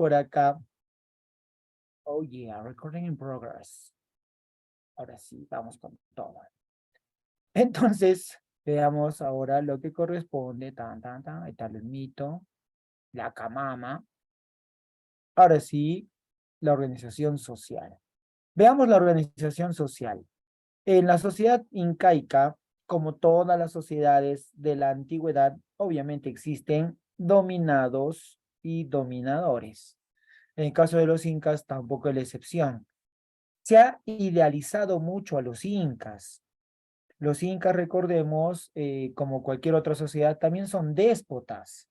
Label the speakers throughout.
Speaker 1: por acá. Oh yeah, recording in progress. Ahora sí, vamos con todo. Entonces, veamos ahora lo que corresponde. Ahí está el mito, la camama. Ahora sí, la organización social. Veamos la organización social. En la sociedad incaica, como todas las sociedades de la antigüedad, obviamente existen dominados y dominadores. En el caso de los incas, tampoco es la excepción. Se ha idealizado mucho a los incas. Los incas, recordemos, como cualquier otra sociedad, también son déspotas.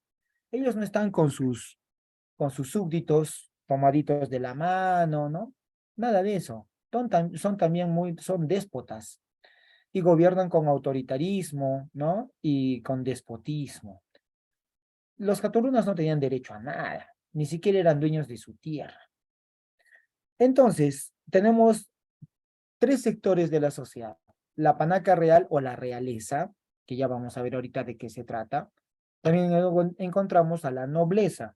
Speaker 1: Ellos no están con sus súbditos tomaditos de la mano, ¿no? Nada de eso. Son también son déspotas y gobiernan con autoritarismo, ¿no? Y con despotismo. Los caturunas no tenían derecho a nada, ni siquiera eran dueños de su tierra. Entonces, tenemos tres sectores de la sociedad. La panaca real o la realeza, que ya vamos a ver ahorita de qué se trata. También encontramos a la nobleza.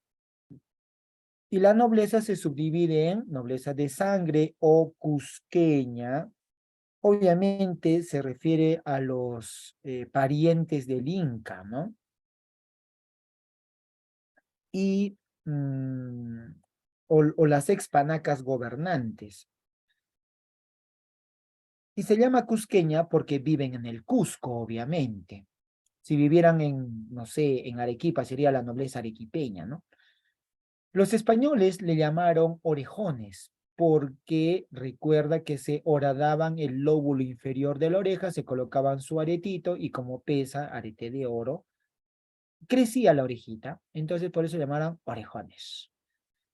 Speaker 1: Y la nobleza se subdivide en nobleza de sangre o cusqueña. Obviamente se refiere a los parientes del Inca, ¿no? Y o las expanacas gobernantes. Y se llama cusqueña porque viven en el Cusco, obviamente. Si vivieran en, no sé, en Arequipa, sería la nobleza arequipeña, ¿no? Los españoles le llamaron orejones, porque recuerda que se horadaban el lóbulo inferior de la oreja, se colocaban su aretito y como pesa, arete de oro, crecía la orejita, entonces por eso llamaron orejones.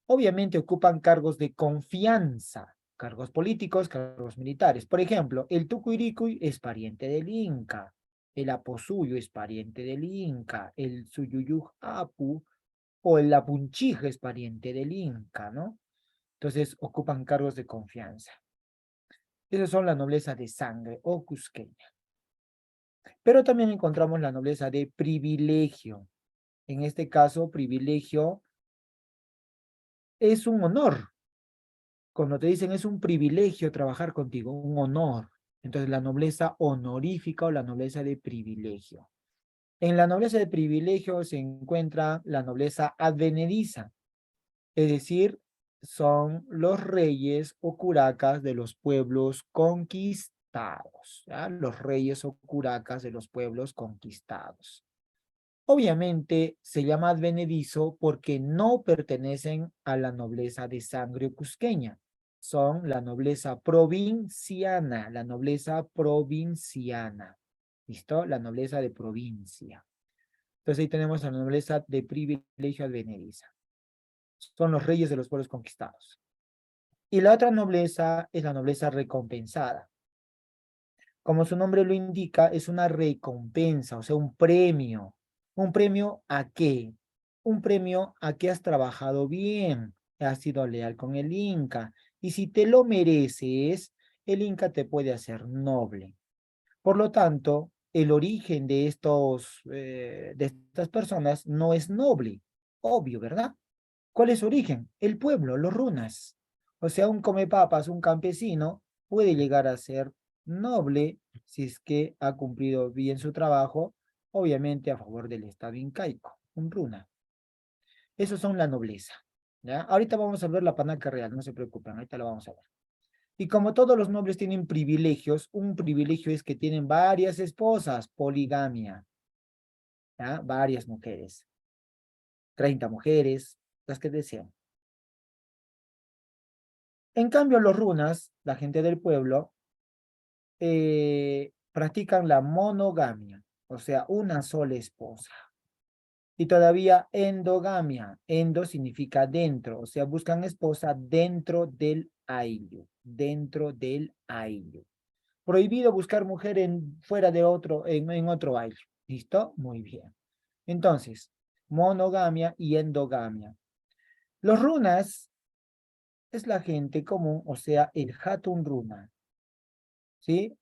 Speaker 1: Obviamente ocupan cargos de confianza, cargos políticos, cargos militares. Por ejemplo, el Tucuiricuy es pariente del Inca, el Aposuyo es pariente del Inca, el Suyuyuj Apu o el Lapunchija es pariente del Inca, ¿no? Entonces ocupan cargos de confianza. Esas son la nobleza de sangre o cusqueña. Pero también encontramos la nobleza de privilegio. En este caso, privilegio es un honor. Cuando te dicen es un privilegio trabajar contigo, un honor. Entonces la nobleza honorífica o la nobleza de privilegio. En la nobleza de privilegio se encuentra la nobleza advenediza, es decir, son los reyes o curacas de los pueblos conquistados, ¿ya? Los reyes o curacas de los pueblos conquistados. Obviamente se llama advenedizo porque no pertenecen a la nobleza de sangre cusqueña. Son la nobleza provinciana, la nobleza provinciana. ¿Listo? La nobleza de provincia. Entonces ahí tenemos a la nobleza de privilegio advenediza. Son los reyes de los pueblos conquistados. Y la otra nobleza es la nobleza recompensada. Como su nombre lo indica, es una recompensa, o sea, un premio. ¿Un premio a qué? Un premio a que has trabajado bien, has sido leal con el Inca. Y si te lo mereces, el Inca te puede hacer noble. Por lo tanto, el origen de estas personas no es noble. Obvio, ¿verdad? ¿Cuál es su origen? El pueblo, los runas. O sea, un comepapas, un campesino, puede llegar a ser noble si es que ha cumplido bien su trabajo, obviamente a favor del Estado incaico, un runa. Esos son la nobleza. ¿Ya? Ahorita vamos a ver la panaca real, no se preocupen, ahorita lo vamos a ver. Y como todos los nobles tienen privilegios, un privilegio es que tienen varias esposas, poligamia, ¿ya? Varias mujeres, 30 mujeres, las que desean. En cambio, los runas, la gente del pueblo, practican la monogamia, o sea, una sola esposa. Y todavía endogamia. Endo significa dentro, o sea, buscan esposa dentro del ayllu, dentro del ayllu. Prohibido buscar mujer fuera de en otro ayllu. ¿Listo? Muy bien. Entonces, monogamia y endogamia. Los runas es la gente común, o sea, el hatun runa, ¿sí?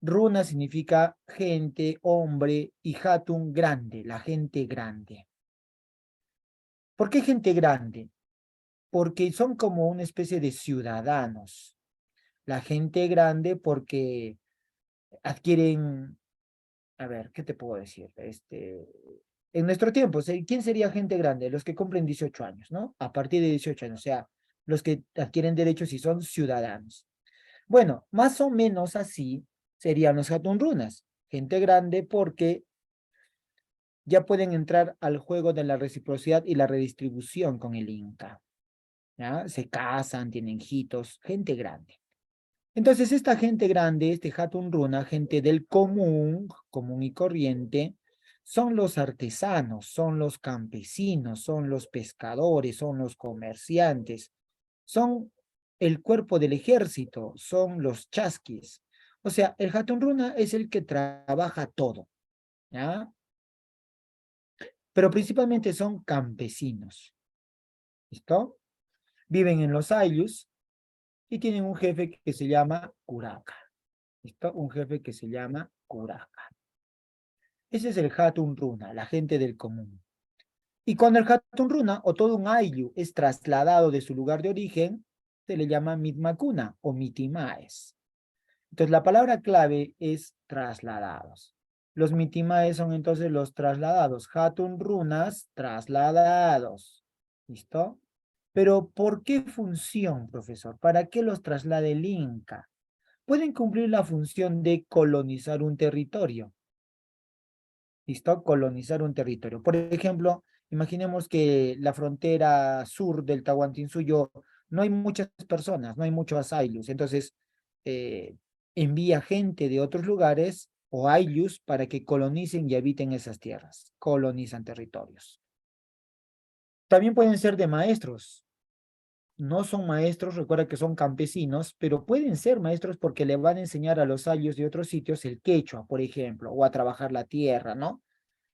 Speaker 1: Runa significa gente, hombre, y hatun grande, la gente grande. ¿Por qué gente grande? porque son como una especie de ciudadanos. La gente grande porque adquieren, a ver, ¿qué te puedo decir? En nuestro tiempo, ¿quién sería gente grande? Los que cumplen 18 años, ¿no? A partir de 18 años, o sea, los que adquieren derechos y son ciudadanos. Bueno, más o menos así serían los Hatunrunas. Gente grande porque ya pueden entrar al juego de la reciprocidad y la redistribución con el Inca. ¿Ya? Se casan, tienen hijitos, gente grande. Entonces, esta gente grande, este Hatun Runa, gente del común, común y corriente, son los artesanos, son los campesinos, son los pescadores, son los comerciantes, son el cuerpo del ejército, son los chasquis. O sea, el Hatun Runa es el que trabaja todo, ¿ya? Pero principalmente son campesinos, ¿listo? Viven en los ayllus y tienen un jefe que se llama Curaca. ¿Listo? Un jefe que se llama Curaca. Ese es el Hatun Runa, la gente del común. Y cuando el Hatun Runa o todo un ayllu es trasladado de su lugar de origen, se le llama Mitmakuna o Mitimaes. Entonces la palabra clave es trasladados. Los Mitimaes son entonces los trasladados. Hatun Runas, trasladados. ¿Listo? Pero ¿por qué función, profesor? ¿Para qué los traslada el Inca? Pueden cumplir la función de colonizar un territorio. ¿Listo? Colonizar un territorio. Por ejemplo, imaginemos que la frontera sur del Tahuantinsuyo no hay muchas personas, no hay muchos ayllus. Entonces, eh, envía gente de otros lugares o ayllus para que colonicen y habiten esas tierras. Colonizan territorios. También pueden ser de maestros. No son maestros, recuerda que son campesinos, pero pueden ser maestros porque le van a enseñar a los ayllus de otros sitios el quechua, por ejemplo, o a trabajar la tierra, ¿no?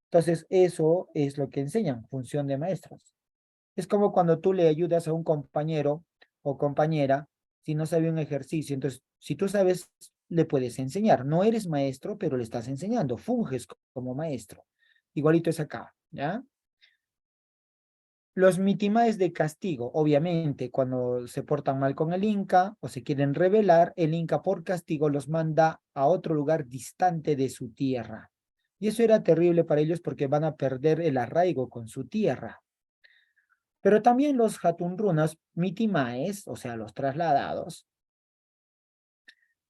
Speaker 1: Entonces, eso es lo que enseñan, función de maestros. Es como cuando tú le ayudas a un compañero o compañera si no sabe un ejercicio. Entonces, si tú sabes, le puedes enseñar. No eres maestro, pero le estás enseñando. Funges como maestro. Igualito es acá, ¿ya? Los mitimaes de castigo, obviamente, cuando se portan mal con el Inca o se quieren rebelar, el Inca por castigo los manda a otro lugar distante de su tierra. Y eso era terrible para ellos porque van a perder el arraigo con su tierra. Pero también los Hatunrunas mitimaes, o sea, los trasladados,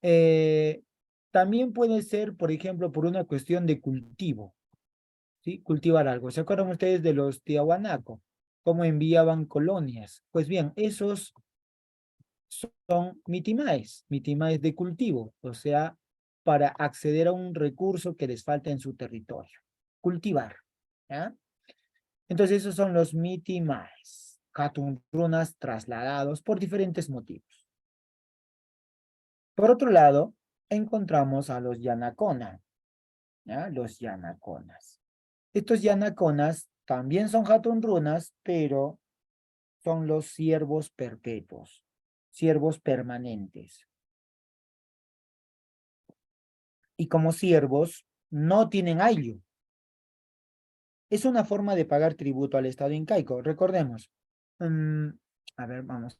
Speaker 1: eh, también puede ser, por ejemplo, por una cuestión de cultivo, ¿sí? Cultivar algo. ¿Se acuerdan ustedes de los Tiahuanaco? ¿Cómo enviaban colonias? Pues bien, esos son mitimaes de cultivo, o sea, para acceder a un recurso que les falta en su territorio. Cultivar, ¿ya? Entonces esos son los mitimaes, Hatunrunas trasladados por diferentes motivos. Por otro lado, encontramos a los Yanacona, ¿ya? Los Yanaconas. Estos Yanaconas también son Hatunrunas, pero son los siervos perpetuos, siervos permanentes. Y como siervos no tienen ayllu. Es una forma de pagar tributo al Estado incaico. Recordemos. A ver, vamos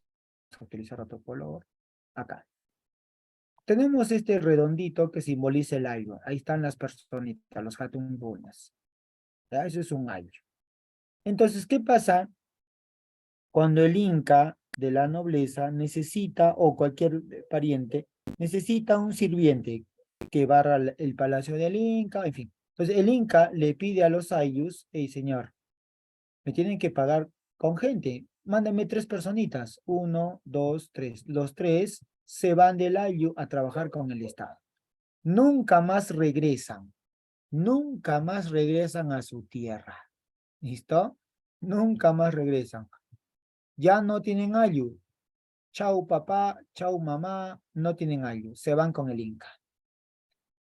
Speaker 1: a utilizar otro color. Acá. Tenemos este redondito que simboliza el ayllu. Ahí están las personitas, los hatunrunas. ¿Ya? Eso es un ayllu. Entonces, ¿qué pasa cuando el inca de la nobleza necesita, o cualquier pariente, necesita un sirviente que barra el palacio del inca, en fin? Entonces, el inca le pide a los ayllus: hey, señor, me tienen que pagar con gente. Mándame 3 personitas. 1, 2, 3. Los 3 se van del ayllu a trabajar con el Estado. Nunca más regresan. Nunca más regresan a su tierra. ¿Listo? Nunca más regresan. Ya no tienen ayllu. Chau papá, chau mamá, no tienen ayllu. Se van con el Inca.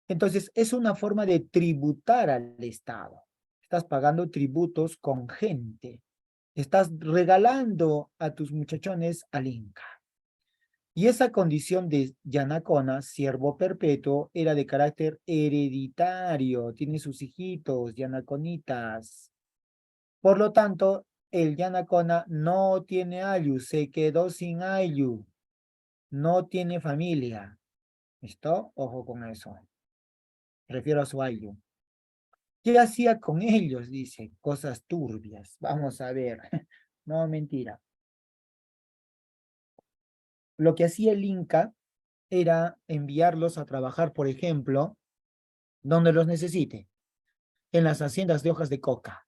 Speaker 1: Entonces, es una forma de tributar al Estado. Estás pagando tributos con gente. Estás regalando a tus muchachones al Inca. Y esa condición de Yanacona, siervo perpetuo, era de carácter hereditario. Tiene sus hijitos, Yanaconitas. Por lo tanto, el Yanacona no tiene ayllu, se quedó sin ayllu, no tiene familia. ¿Listo? Ojo con eso. Refiero a su ayllu. ¿Qué hacía con ellos? Dice, cosas turbias. Vamos a ver. No, mentira. Lo que hacía el Inca era enviarlos a trabajar, por ejemplo, donde los necesite, en las haciendas de hojas de coca.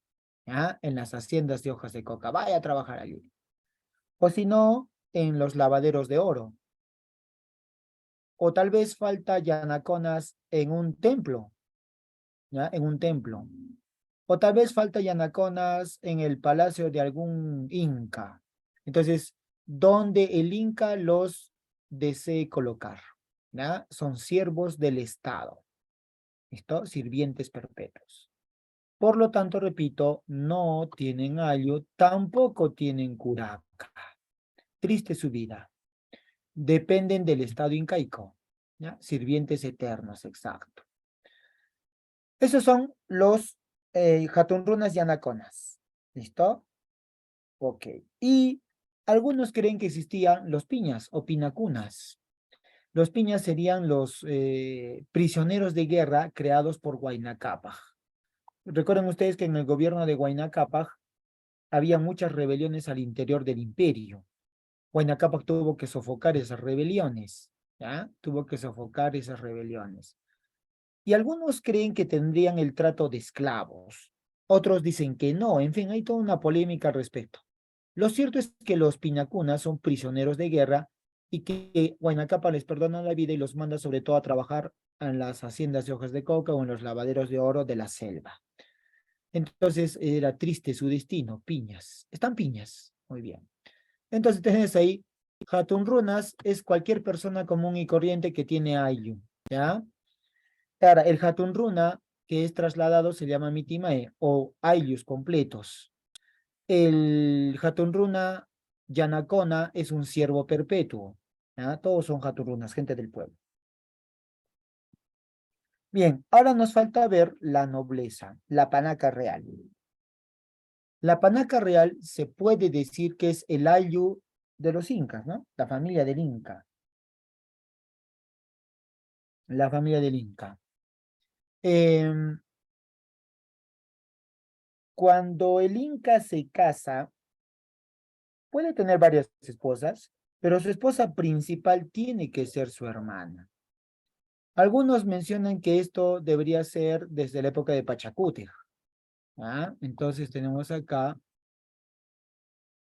Speaker 1: ¿Ya? En las haciendas de hojas de coca. Vaya a trabajar allí. O si no, en los lavaderos de oro. O tal vez falta yanaconas en un templo, ¿ya? En un templo. O tal vez falta yanaconas en el palacio de algún inca. Entonces, donde el inca los desee colocar, ¿ya? Son siervos del Estado, ¿listo? Sirvientes perpetuos. Por lo tanto, repito, no tienen ayo, tampoco tienen curaca. Triste su vida. Dependen del Estado incaico, ¿ya? Sirvientes eternos, exacto. Esos son los jatunrunas y anaconas. ¿Listo? Ok. Y algunos creen que existían los piñas o pinacunas. Los piñas serían los prisioneros de guerra creados por Huayna Cápac. Recuerden ustedes que en el gobierno de Huayna Cápac había muchas rebeliones al interior del imperio. Huayna Cápac tuvo que sofocar esas rebeliones, ¿ya? Tuvo que sofocar esas rebeliones. Y algunos creen que tendrían el trato de esclavos. Otros dicen que no. En fin, hay toda una polémica al respecto. Lo cierto es que los piñacunas son prisioneros de guerra y que Huayna Cápac les perdona la vida y los manda sobre todo a trabajar en las haciendas de hojas de coca o en los lavaderos de oro de la selva. Entonces era triste su destino, piñas. Están piñas, muy bien. Entonces tenés ahí, Hatun Runas es cualquier persona común y corriente que tiene ayllu, ¿ya? Ahora, el Hatun Runa que es trasladado se llama Mitimae o ayllus completos. El Hatun Runa Yanacona es un siervo perpetuo, ¿ya? Todos son Hatun Runas, gente del pueblo. Bien, ahora nos falta ver la nobleza, la panaca real. La panaca real se puede decir que es el ayllu de los incas, ¿no? La familia del inca. La familia del inca. Cuando el inca se casa, puede tener varias esposas, pero su esposa principal tiene que ser su hermana. Algunos mencionan que esto debería ser desde la época de Pachacútec. ¿Ah? Entonces tenemos acá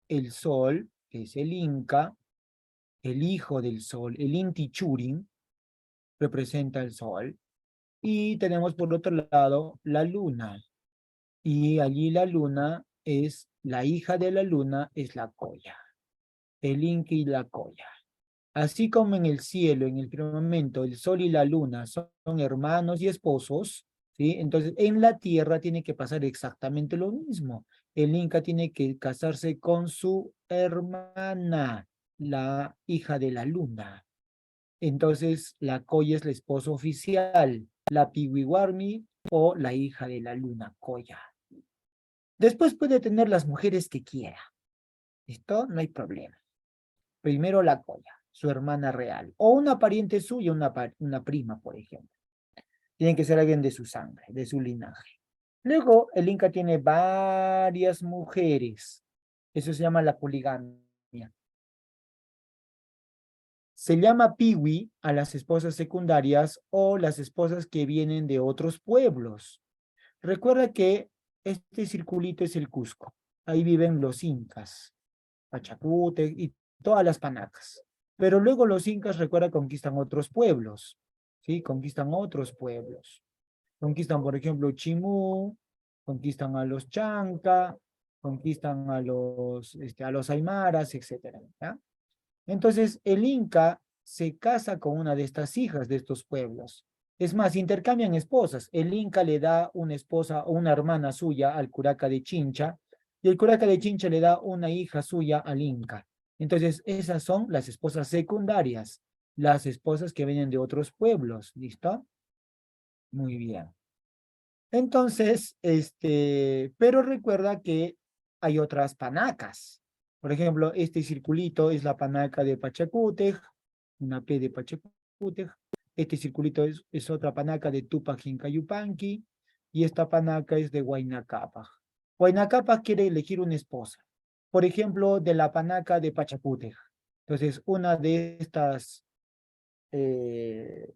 Speaker 1: el sol, que es el inca, el hijo del sol, el Inti Churin, representa el sol. Y tenemos por otro lado la luna. Y allí la luna es, la hija de la luna es la Colla. El Inca y la Colla. Así como en el cielo, en el firmamento, el sol y la luna son hermanos y esposos, ¿sí? Entonces, en la tierra tiene que pasar exactamente lo mismo. El Inca tiene que casarse con su hermana, la hija de la luna. Entonces, la Colla es la esposa oficial, la Piwiwarmi o la hija de la luna, Colla. Después puede tener las mujeres que quiera. ¿Listo? No hay problema. Primero la Colla, su hermana real, o una pariente suya, una prima, por ejemplo. Tiene que ser alguien de su sangre, de su linaje. Luego, el Inca tiene varias mujeres. Eso se llama la poligamia. Se llama piwi a las esposas secundarias o las esposas que vienen de otros pueblos. Recuerda que este circulito es el Cusco. Ahí viven los incas, Pachacútec y todas las panacas. Pero luego los incas, recuerda, conquistan otros pueblos, ¿sí? Conquistan otros pueblos. Conquistan, por ejemplo, Chimú, conquistan a los Chanca, conquistan a los Aymaras, etcétera, ¿ya? Entonces, el Inca se casa con una de estas hijas de estos pueblos. Es más, intercambian esposas. El Inca le da una esposa o una hermana suya al curaca de Chincha y el curaca de Chincha le da una hija suya al Inca. Entonces, esas son las esposas secundarias, las esposas que vienen de otros pueblos. ¿Listo? Muy bien. Entonces, pero recuerda que hay otras panacas. Por ejemplo, este circulito es la panaca de Pachacútec, una P de Pachacútec. Este circulito es otra panaca de Tupac Yupanqui, y esta panaca es de Huayna Cápac. Huayna Cápac quiere elegir una esposa, por ejemplo, de la panaca de Pachacútec. Entonces, una de estas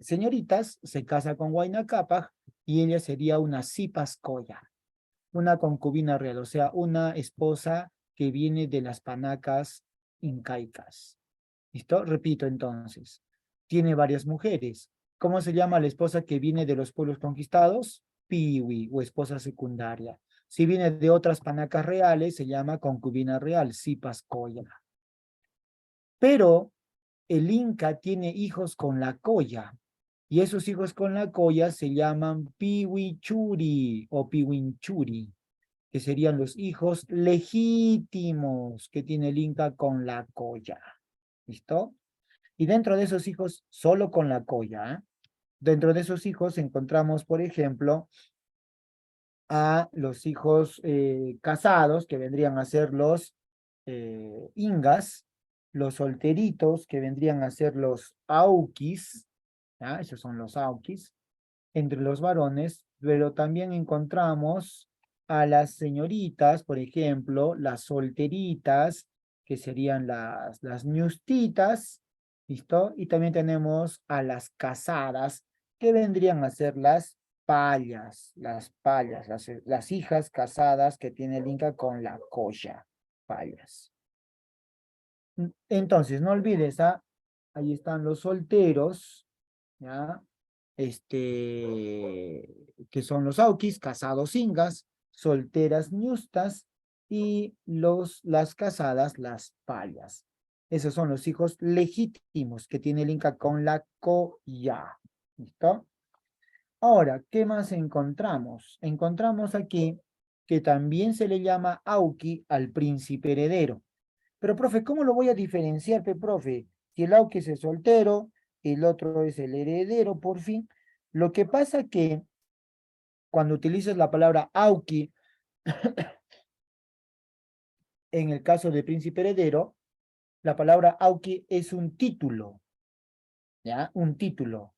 Speaker 1: señoritas se casa con Huayna Cápac y ella sería una Sipascoya, una concubina real, o sea, una esposa que viene de las panacas incaicas. ¿Listo? Repito entonces. Tiene varias mujeres. ¿Cómo se llama la esposa que viene de los pueblos conquistados? Piwi, o esposa secundaria. Si viene de otras panacas reales, se llama concubina real, Sipascoya. Pero el Inca tiene hijos con la colla, y esos hijos con la colla se llaman Piwichuri o Piwinchuri, que serían los hijos legítimos que tiene el Inca con la colla. ¿Listo? Y dentro de esos hijos, solo con la colla, ¿eh? Dentro de esos hijos encontramos, por ejemplo, a los hijos casados, que vendrían a ser los ingas, los solteritos, que vendrían a ser los auquis, ¿ya? Esos son los auquis, entre los varones, pero también encontramos a las señoritas, por ejemplo, las solteritas, que serían las ñustitas, ¿listo? Y también tenemos a las casadas, que vendrían a ser las payas, las hijas casadas que tiene el Inca con la colla, payas. Entonces, no olvides, ¿ah? Ahí están los solteros, ¿ya? Que son los auquis, casados ingas, solteras ñustas, y las casadas, las payas. Esos son los hijos legítimos que tiene el Inca con la colla. ¿Listo? Ahora, ¿qué más encontramos? Encontramos aquí que también se le llama auqui al príncipe heredero. Pero, profe, ¿cómo lo voy a diferenciar, profe? Si el auqui es el soltero, el otro es el heredero, por fin. Lo que pasa que cuando utilizas la palabra auqui, en el caso de príncipe heredero, la palabra auqui es un título, ¿ya? Un título.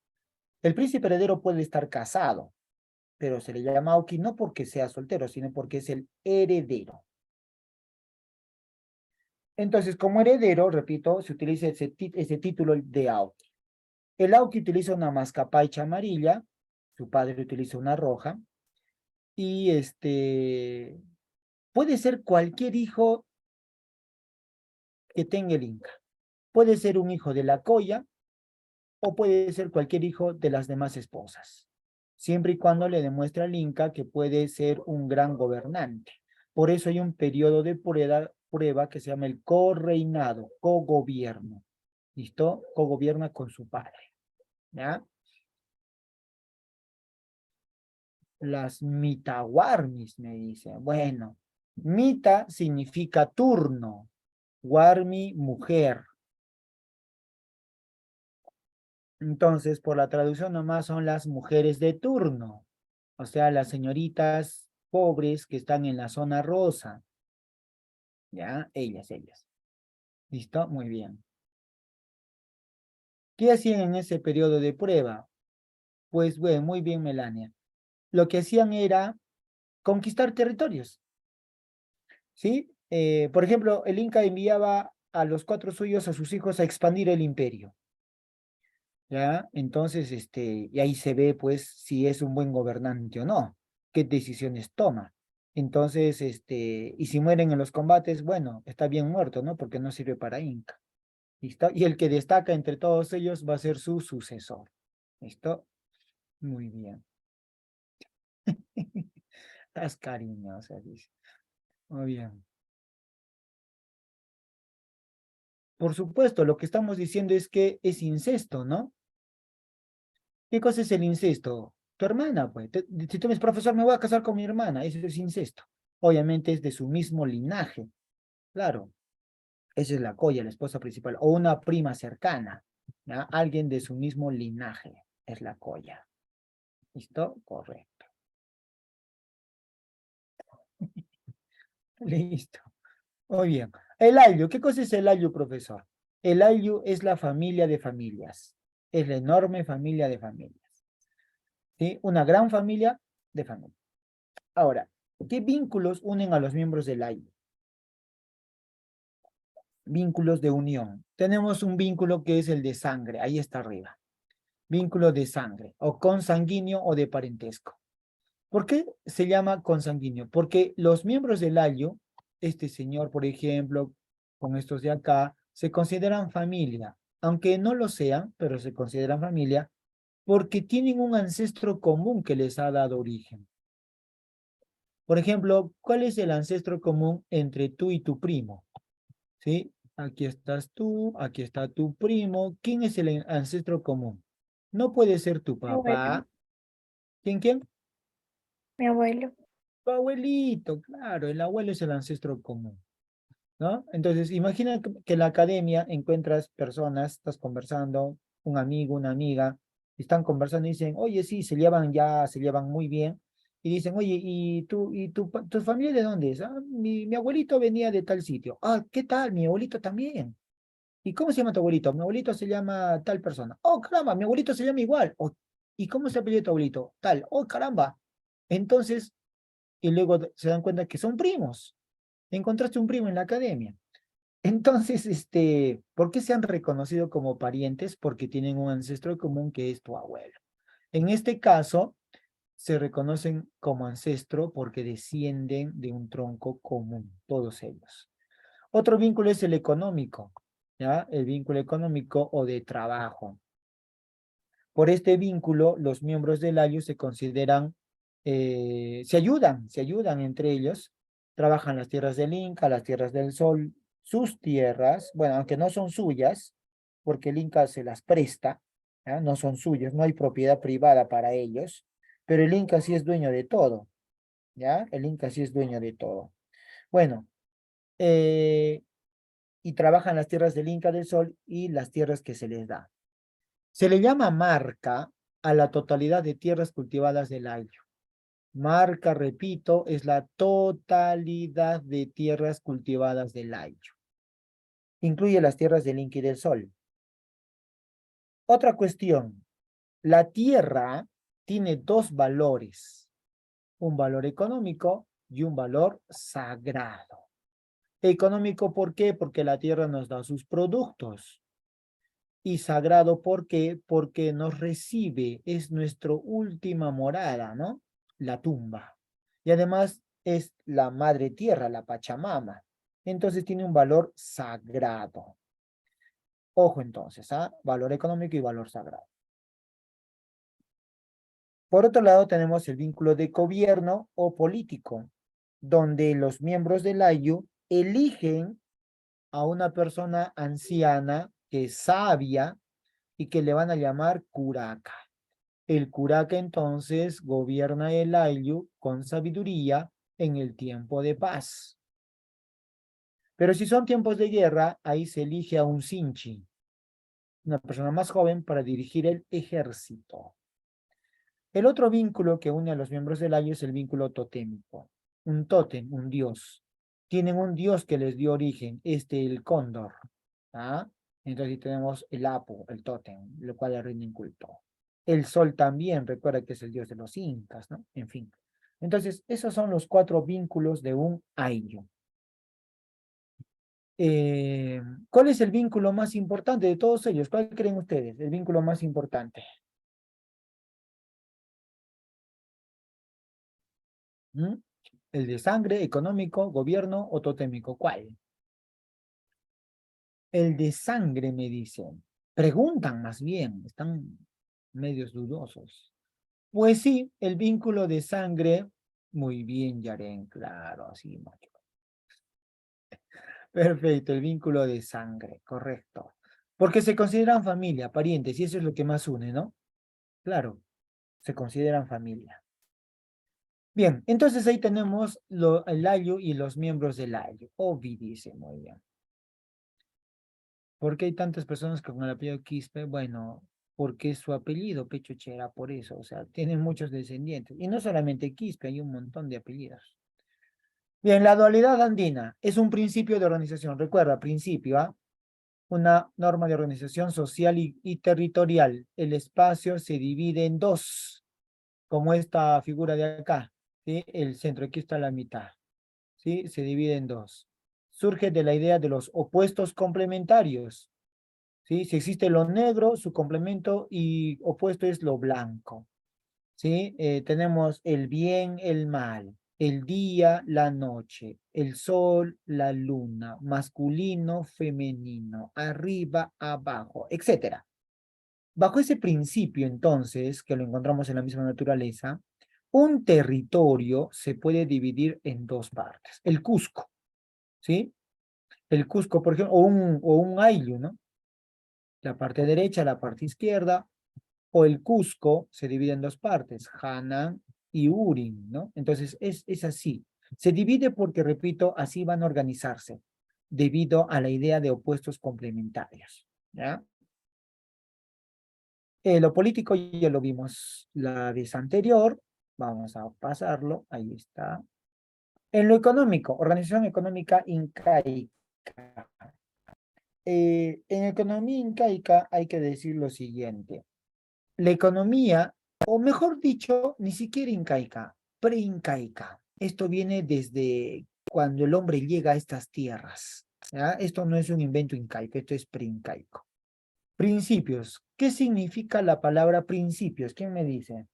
Speaker 1: El príncipe heredero puede estar casado, pero se le llama auqui no porque sea soltero, sino porque es el heredero. Entonces, como heredero, repito, se utiliza ese título de auqui. El auqui utiliza una mascapaicha amarilla, su padre utiliza una roja, y puede ser cualquier hijo que tenga el Inca. Puede ser un hijo de la colla o puede ser cualquier hijo de las demás esposas, siempre y cuando le demuestre al Inca que puede ser un gran gobernante. Por eso hay un periodo de prueba que se llama el correinado, cogobierno. ¿Listo? Cogobierna con su padre. ¿Ya? Las mitawarmis, me dicen. Bueno, mita significa turno, warmi, mujer. Entonces, por la traducción nomás son las mujeres de turno, o sea, las señoritas pobres que están en la zona rosa. ¿Ya? Ellas. ¿Listo? Muy bien. ¿Qué hacían en ese periodo de prueba? Pues, bueno, muy bien, Melania. Lo que hacían era conquistar territorios, ¿sí? Por ejemplo, el Inca enviaba a los 4 suyos, a sus hijos, a expandir el imperio. ¿Ya? Entonces, y ahí se ve, pues, si es un buen gobernante o no, qué decisiones toma. Entonces, y si mueren en los combates, bueno, está bien muerto, ¿no? Porque no sirve para Inca. ¿Listo? Y el que destaca entre todos ellos va a ser su sucesor. ¿Listo? Muy bien. Estás cariñosa, dice. Muy bien. Por supuesto, lo que estamos diciendo es que es incesto, ¿no? ¿Qué cosa es el incesto? Tu hermana, pues. Si tú me dices, profesor, me voy a casar con mi hermana, eso es incesto. Obviamente es de su mismo linaje. Claro, esa es la colla, la esposa principal. O una prima cercana, ¿ya? Alguien de su mismo linaje es la colla. ¿Listo? Correcto. Listo. Muy bien. El ayllu, ¿qué cosa es el ayllu, profesor? El ayllu es la familia de familias. Es la enorme familia de familias. ¿Sí? Una gran familia de familias. Ahora, ¿qué vínculos unen a los miembros del ayllu? Vínculos de unión. Tenemos un vínculo que es el de sangre, ahí está arriba. Vínculo de sangre, o consanguíneo o de parentesco. ¿Por qué se llama consanguíneo? Porque los miembros del ayllu, este señor, por ejemplo, con estos de acá, se consideran familia, aunque no lo sean, pero se consideran familia, porque tienen un ancestro común que les ha dado origen. Por ejemplo, ¿cuál es el ancestro común entre tú y tu primo? ¿Sí? Aquí estás tú, aquí está tu primo. ¿Quién es el ancestro común? No puede ser tu
Speaker 2: Mi abuelo,
Speaker 1: papá. ¿Quién?
Speaker 2: mi abuelo.
Speaker 1: Tu abuelito, claro, el abuelo es el ancestro común, ¿no? Entonces, imagina que en la academia encuentras personas, estás conversando, un amigo, una amiga, están conversando y dicen, oye, sí, se llevan ya, se llevan muy bien. Y dicen, oye, ¿tu familia de dónde es? Ah, mi abuelito venía de tal sitio. Ah, ¿qué tal? Mi abuelito también. ¿Y cómo se llama tu abuelito? Mi abuelito se llama tal persona. Oh, caramba, mi abuelito se llama igual. Oh, ¿y cómo se apellida tu abuelito? Tal. Oh, caramba. Entonces, y luego se dan cuenta que son primos. Encontraste un primo en la academia. Entonces, ¿por qué se han reconocido como parientes? Porque tienen un ancestro común que es tu abuelo. En este caso, se reconocen como ancestro porque descienden de un tronco común, todos ellos. Otro vínculo es el económico, ¿ya? El vínculo económico o de trabajo. Por este vínculo, los miembros del ayllu se consideran, se ayudan entre ellos, trabajan las tierras del Inca, las tierras del Sol, sus tierras, bueno, aunque no son suyas, porque el Inca se las presta, ¿ya? No son suyos, no hay propiedad privada para ellos, pero el Inca sí es dueño de todo, ¿ya? El Inca sí es dueño de todo. Bueno, eh, y trabajan las tierras del Inca del Sol y las tierras que se les da. Se le llama marca a la totalidad de tierras cultivadas del ayllu. Marca, repito, es la totalidad de tierras cultivadas del ayllu. Incluye las tierras del Inca y del Sol. Otra cuestión, la tierra tiene dos valores, un valor económico y un valor sagrado. Económico, ¿por qué? Porque la tierra nos da sus productos. Y sagrado, ¿por qué? Porque nos recibe, es nuestra última morada, ¿no? La tumba. Y además es la madre tierra, la Pachamama. Entonces tiene un valor sagrado. Ojo entonces, ¿ah? Valor económico y valor sagrado. Por otro lado, tenemos el vínculo de gobierno o político, donde los miembros del ayllu eligen a una persona anciana que es sabia y que le van a llamar curaca. El curaca entonces gobierna el ayllu con sabiduría en el tiempo de paz. Pero si son tiempos de guerra, ahí se elige a un sinchi, una persona más joven para dirigir el ejército. El otro vínculo que une a los miembros del ayllu es el vínculo totémico. Un tótem, un dios. Tienen un dios que les dio origen, el cóndor. ¿Ah? Entonces tenemos el Apu, el tótem, lo cual le rinden culto. El sol también, recuerda que es el dios de los incas, ¿no? En fin. Entonces, esos son los cuatro vínculos de un ayllu. Eh, ¿Cuál es el vínculo más importante de todos ellos? ¿Cuál creen ustedes? El vínculo más importante. ¿Mm? ¿El de sangre, económico, gobierno o totémico? ¿Cuál? El de sangre, me dicen. Preguntan más bien, están medios dudosos. Pues sí, el vínculo de sangre, muy bien, Yaren, claro, así, macho. Perfecto, el vínculo de sangre, correcto. Porque se consideran familia, parientes, y eso es lo que más une, ¿no? Claro, se consideran familia. Bien, entonces ahí tenemos el ayllu y los miembros del ayllu. Obi dice, muy bien. ¿Por qué hay tantas personas con el apellido Quispe? Bueno, porque es su apellido, Pechochera, por eso, o sea, tienen muchos descendientes. Y no solamente Quispe, hay un montón de apellidos. Bien, la dualidad andina es un principio de organización. Recuerda, principio, ¿ah? Una norma de organización social y territorial. El espacio se divide en dos, como esta figura de acá, ¿sí? El centro, aquí está la mitad, ¿sí? Se divide en dos. Surge de la idea de los opuestos complementarios, ¿sí? Si existe lo negro, su complemento y opuesto es lo blanco, ¿sí? Tenemos el bien, el mal, el día, la noche, el sol, la luna, masculino, femenino, arriba, abajo, etcétera. Bajo ese principio, entonces, que lo encontramos en la misma naturaleza, un territorio se puede dividir en dos partes. El Cusco, ¿sí? El Cusco, por ejemplo, o un ayllu, ¿no? La parte derecha, la parte izquierda, o el Cusco se divide en dos partes, Hanan y Urin, ¿no? Entonces, es así. Se divide porque, repito, así van a organizarse, debido a la idea de opuestos complementarios, ¿ya? Lo político ya lo vimos la vez anterior. Vamos a pasarlo. Ahí está. En lo económico, organización económica incaica. En economía incaica hay que decir lo siguiente. La economía, o mejor dicho, ni siquiera incaica, preincaica. Esto viene desde cuando el hombre llega a estas tierras, ¿ya? Esto no es un invento incaico, esto es preincaico. Principios. ¿Qué significa la palabra principios? ¿Quién me dice?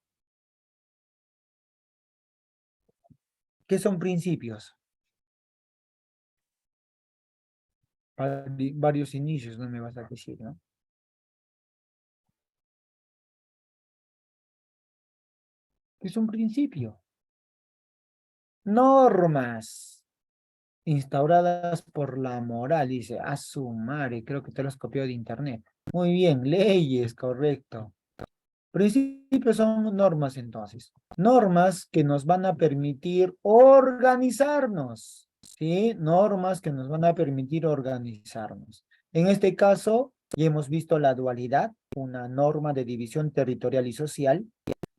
Speaker 1: ¿Qué son principios? Varios inicios, no me vas a decir, ¿no? ¿Qué es un principio? Normas instauradas por la moral, dice, a su madre, creo que te los copió de internet. Muy bien, leyes, correcto. Principios son normas entonces. Normas que nos van a permitir organizarnos, ¿sí? Normas que nos van a permitir organizarnos. En este caso, ya hemos visto la dualidad, una norma de división territorial y social.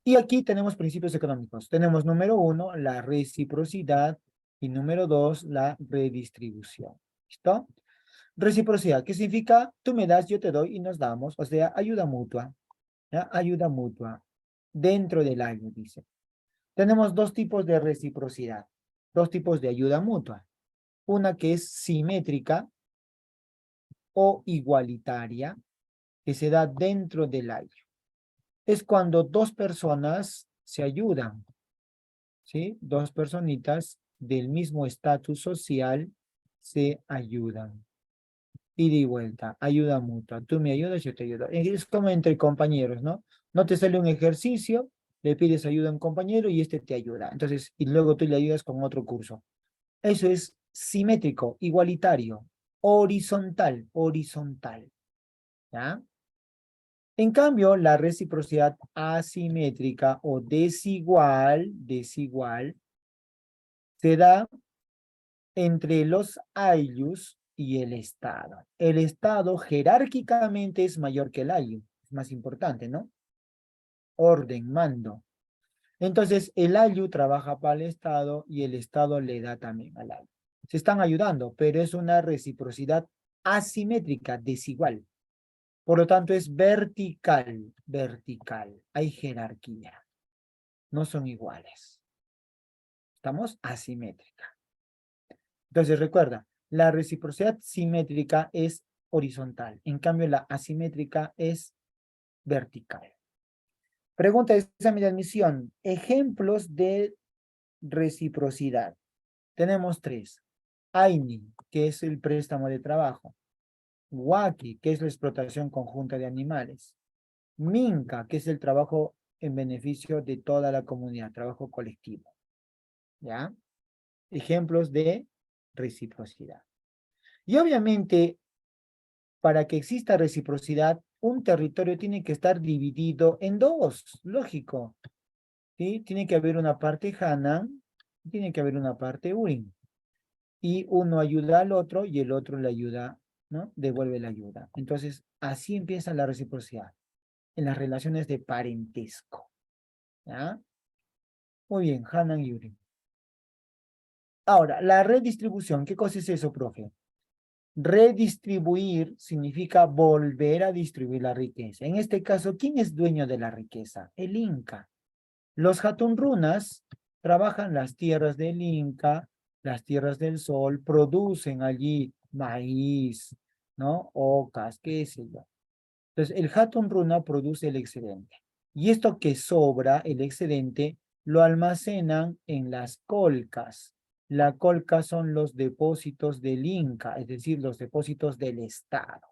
Speaker 1: Y aquí tenemos principios económicos. Tenemos número 1, la reciprocidad, y número 2, la redistribución. ¿Listo? Reciprocidad, ¿qué significa? Tú me das, yo te doy y nos damos, o sea, ayuda mutua. ¿Ya? Ayuda mutua. Dentro del año, dice. Tenemos dos tipos de reciprocidad, dos tipos de ayuda mutua. Una que es simétrica o igualitaria, que se da dentro del año. Es cuando dos personas se ayudan, ¿sí? Dos personitas del mismo estatus social se ayudan. Ida y vuelta, ayuda mutua. Tú me ayudas, yo te ayudo. Es como entre compañeros, ¿no? No te sale un ejercicio, le pides ayuda a un compañero y este te ayuda. Entonces, y luego tú le ayudas con otro curso. Eso es simétrico, igualitario, horizontal, horizontal, ¿ya? En cambio, la reciprocidad asimétrica o desigual, desigual, se da entre los ayllus y el Estado. El Estado jerárquicamente es mayor que el ayllu, es más importante, ¿no? Orden, mando. Entonces, el ayllu trabaja para el Estado y el Estado le da también al ayllu. Se están ayudando, pero es una reciprocidad asimétrica, desigual. Por lo tanto, es vertical, vertical. Hay jerarquía. No son iguales. Estamos asimétrica. Entonces, recuerda, la reciprocidad simétrica es horizontal. En cambio, la asimétrica es vertical. Pregunta de examen de admisión. Ejemplos de reciprocidad. Tenemos tres. Aini, que es el préstamo de trabajo. Waki, que es la explotación conjunta de animales. Minca, que es el trabajo en beneficio de toda la comunidad, trabajo colectivo. ¿Ya? Ejemplos de reciprocidad. Y obviamente, para que exista reciprocidad, un territorio tiene que estar dividido en dos, lógico. ¿Sí? Tiene que haber una parte Hanan, tiene que haber una parte Urin. Y uno ayuda al otro y el otro le ayuda, ¿no? Devuelve la ayuda. Entonces, así empieza la reciprocidad en las relaciones de parentesco. ¿Ya? Muy bien, Hanan y Urin. Ahora, la redistribución, ¿qué cosa es eso, profe? Redistribuir significa volver a distribuir la riqueza. En este caso, ¿quién es dueño de la riqueza? El Inca. Los Hatunrunas trabajan las tierras del Inca, las tierras del Sol, producen allí maíz, ¿no? Ocas, qué sé yo. Entonces, el Hatunruna produce el excedente. Y esto que sobra, el excedente, lo almacenan en las colcas. La colca son los depósitos del Inca, es decir, los depósitos del Estado.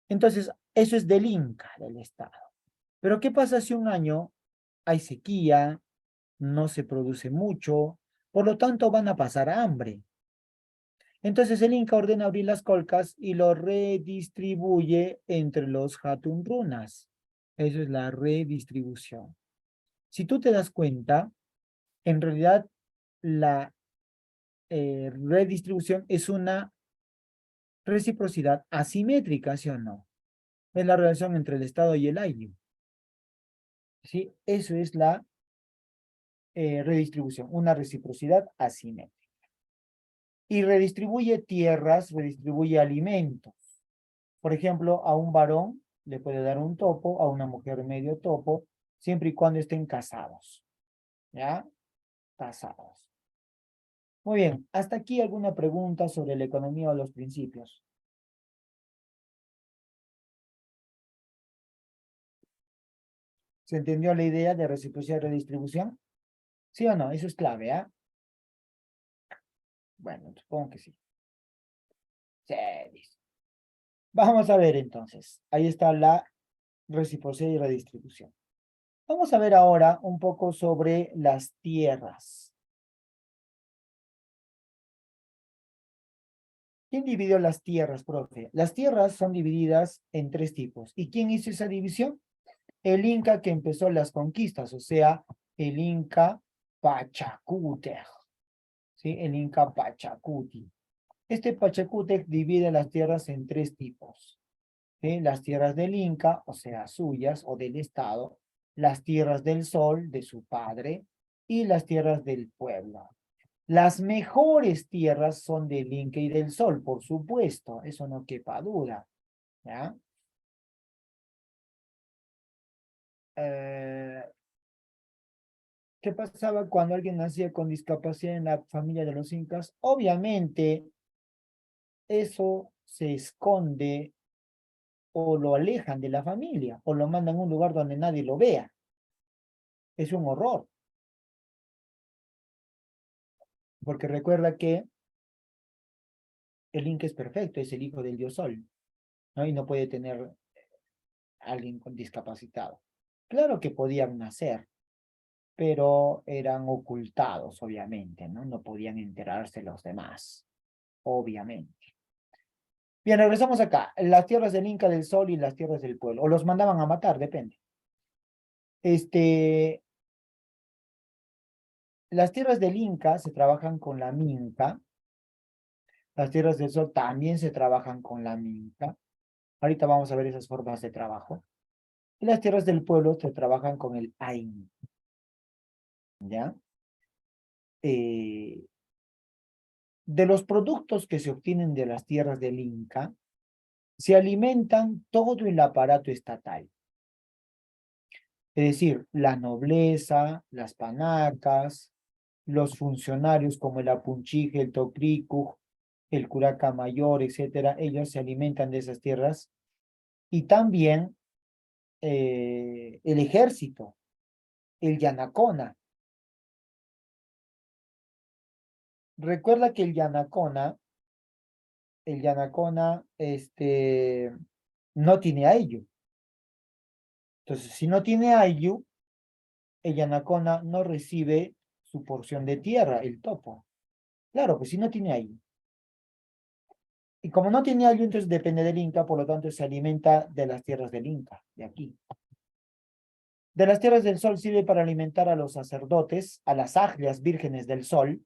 Speaker 1: Entonces, eso es del Inca, del Estado. Pero ¿qué pasa si un año hay sequía, no se produce mucho, por lo tanto van a pasar hambre? Entonces el Inca ordena abrir las colcas y lo redistribuye entre los Hatunrunas. Eso es la redistribución. Si tú te das cuenta, en realidad la redistribución es una reciprocidad asimétrica, ¿sí o no? Es la relación entre el Estado y el ayllu. ¿Sí? Eso es la redistribución, una reciprocidad asimétrica. Y redistribuye tierras, redistribuye alimentos. Por ejemplo, a un varón le puede dar un topo, a una mujer medio topo, siempre y cuando estén casados. ¿Ya? Casados. Muy bien, hasta aquí alguna pregunta sobre la economía o los principios. ¿Se entendió la idea de reciprocidad y redistribución? ¿Sí o no? Eso es clave, ¿ah? Bueno, supongo que sí. Sí, listo. Vamos a ver entonces. Ahí está la reciprocidad y redistribución. Vamos a ver ahora un poco sobre las tierras. ¿Quién dividió las tierras, profe? Las tierras son divididas en tres tipos. ¿Y quién hizo esa división? El Inca que empezó las conquistas, o sea, el Inca Pachacútec, ¿sí? El Inca Pachacuti. Este Pachacútec divide las tierras en tres tipos, ¿sí? Las tierras del Inca, o sea, suyas o del Estado, las tierras del Sol, de su padre, y las tierras del pueblo. Las mejores tierras son del Inca y del Sol, por supuesto, eso no quepa duda, ¿ya? Eh, ¿Qué pasaba cuando alguien nacía con discapacidad en la familia de los incas? Obviamente, eso se esconde o lo alejan de la familia o lo mandan a un lugar donde nadie lo vea. Es un horror, porque recuerda que el inca es perfecto, es el hijo del dios Sol, ¿no? Y no puede tener alguien con discapacitado. Claro que podían nacer, pero eran ocultados, obviamente, ¿no? No podían enterarse los demás, obviamente. Bien, regresamos acá. Las tierras del Inca, del Sol y las tierras del pueblo. O los mandaban a matar, depende. Las tierras del Inca se trabajan con la minca. Las tierras del Sol también se trabajan con la minca. Ahorita vamos a ver esas formas de trabajo. Y las tierras del pueblo se trabajan con el ain. ¿Ya? Eh, de los productos que se obtienen de las tierras del Inca, se alimentan todo el aparato estatal. Es decir, la nobleza, las panacas, los funcionarios como el Apunchije, el Tocricu, el Curaca Mayor, etcétera, ellos se alimentan de esas tierras. Y también el ejército, el Yanacona. Recuerda que el Yanacona, no tiene ayllu. Entonces, si no tiene ayllu, el Yanacona no recibe su porción de tierra, el topo. Claro, pues si no tiene ayllu. Y como no tiene ayllu, entonces depende del Inca, por lo tanto se alimenta de las tierras del Inca, de aquí. De las tierras del Sol sirve para alimentar a los sacerdotes, a las aglias vírgenes del Sol.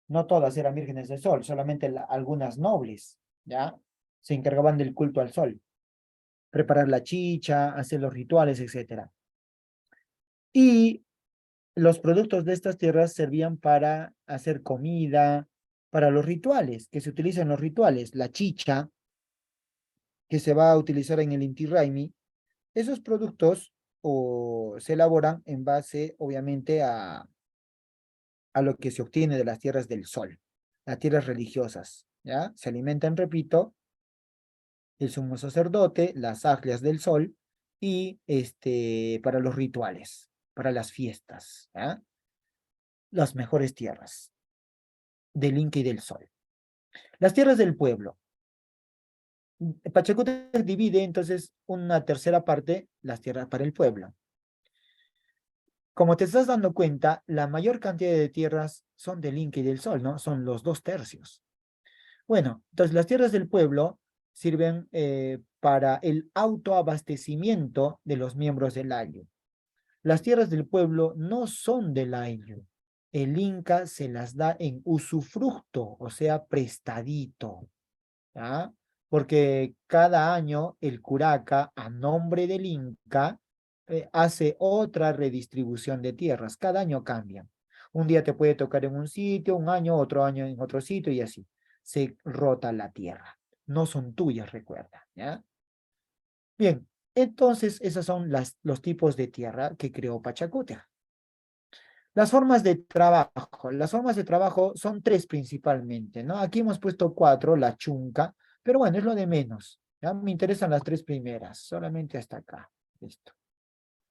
Speaker 1: No todas eran vírgenes del Sol, solamente algunas nobles, ¿ya? Se encargaban del culto al Sol. Preparar la chicha, hacer los rituales, etc. Y los productos de estas tierras servían para hacer comida, para los rituales, que se utilizan en los rituales, la chicha, que se va a utilizar en el Inti Raymi. Esos productos se elaboran en base, obviamente, a lo que se obtiene de las tierras del sol, las tierras religiosas, ¿ya? Se alimentan, repito, el sumo sacerdote, las aglias del sol, y para los rituales, para las fiestas, ¿ya? Las mejores tierras del Inca y del Sol. Las tierras del pueblo. Pachacútec divide entonces una tercera parte, las tierras para el pueblo. Como te estás dando cuenta, la mayor cantidad de tierras son del Inca y del Sol, ¿no? Son los 2/3. Bueno, entonces las tierras del pueblo sirven para el autoabastecimiento de los miembros del Ayllu. Las tierras del pueblo no son del Ayllu. El Inca se las da en usufructo, o sea, prestadito, ¿ya? Porque cada año el curaca, a nombre del Inca, hace otra redistribución de tierras. Cada año cambian. Un día te puede tocar en un sitio, un año, otro año en otro sitio y así. Se rota la tierra. No son tuyas, recuerda, ¿ya? Bien, entonces esos son los tipos de tierra que creó Pachacútec. Las formas de trabajo. Las formas de trabajo son tres principalmente, ¿no? Aquí hemos puesto cuatro, la chunca, pero bueno, es lo de menos. ¿Ya? Me interesan las tres primeras, solamente hasta acá. Listo.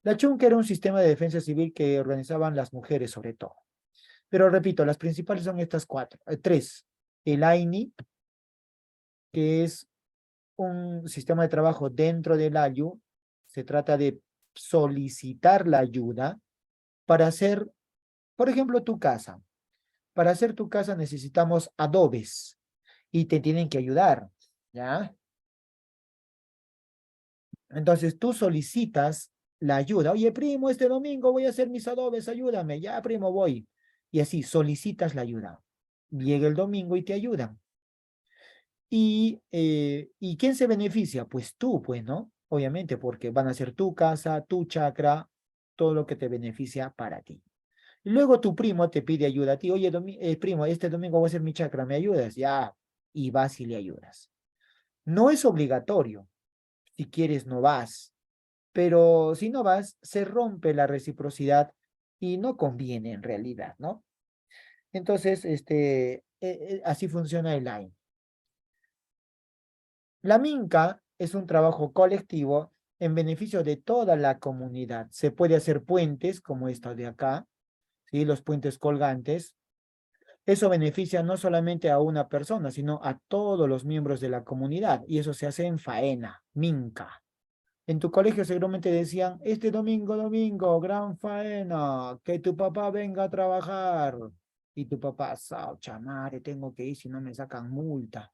Speaker 1: La chunca era un sistema de defensa civil que organizaban las mujeres sobre todo. Pero repito, las principales son estas cuatro, tres. El AINI, que es un sistema de trabajo dentro del AYU, se trata de solicitar la ayuda para hacer, por ejemplo, tu casa. Para hacer tu casa necesitamos adobes y te tienen que ayudar, ¿ya? Entonces tú solicitas la ayuda. Oye, primo, este domingo voy a hacer mis adobes, ayúdame. Ya, primo, voy. Y así solicitas la ayuda. Llega el domingo y te ayudan. ¿Y quién se beneficia? Pues tú, pues, ¿no? Obviamente, porque van a ser tu casa, tu chacra, todo lo que te beneficia para ti. Luego tu primo te pide ayuda a ti. Oye, primo, este domingo voy a hacer mi chakra, ¿me ayudas? Ya, y vas y le ayudas. No es obligatorio. Si quieres, no vas. Pero si no vas, se rompe la reciprocidad y no conviene en realidad, ¿no? Entonces, así funciona el AIN. La minca es un trabajo colectivo en beneficio de toda la comunidad. Se puede hacer puentes como esta de acá, ¿sí? Los puentes colgantes. Eso beneficia no solamente a una persona, sino a todos los miembros de la comunidad. Y eso se hace en faena, minca. En tu colegio seguramente decían, este domingo, gran faena, que tu papá venga a trabajar. Y tu papá, sao, chamare, tengo que ir si no me sacan multa.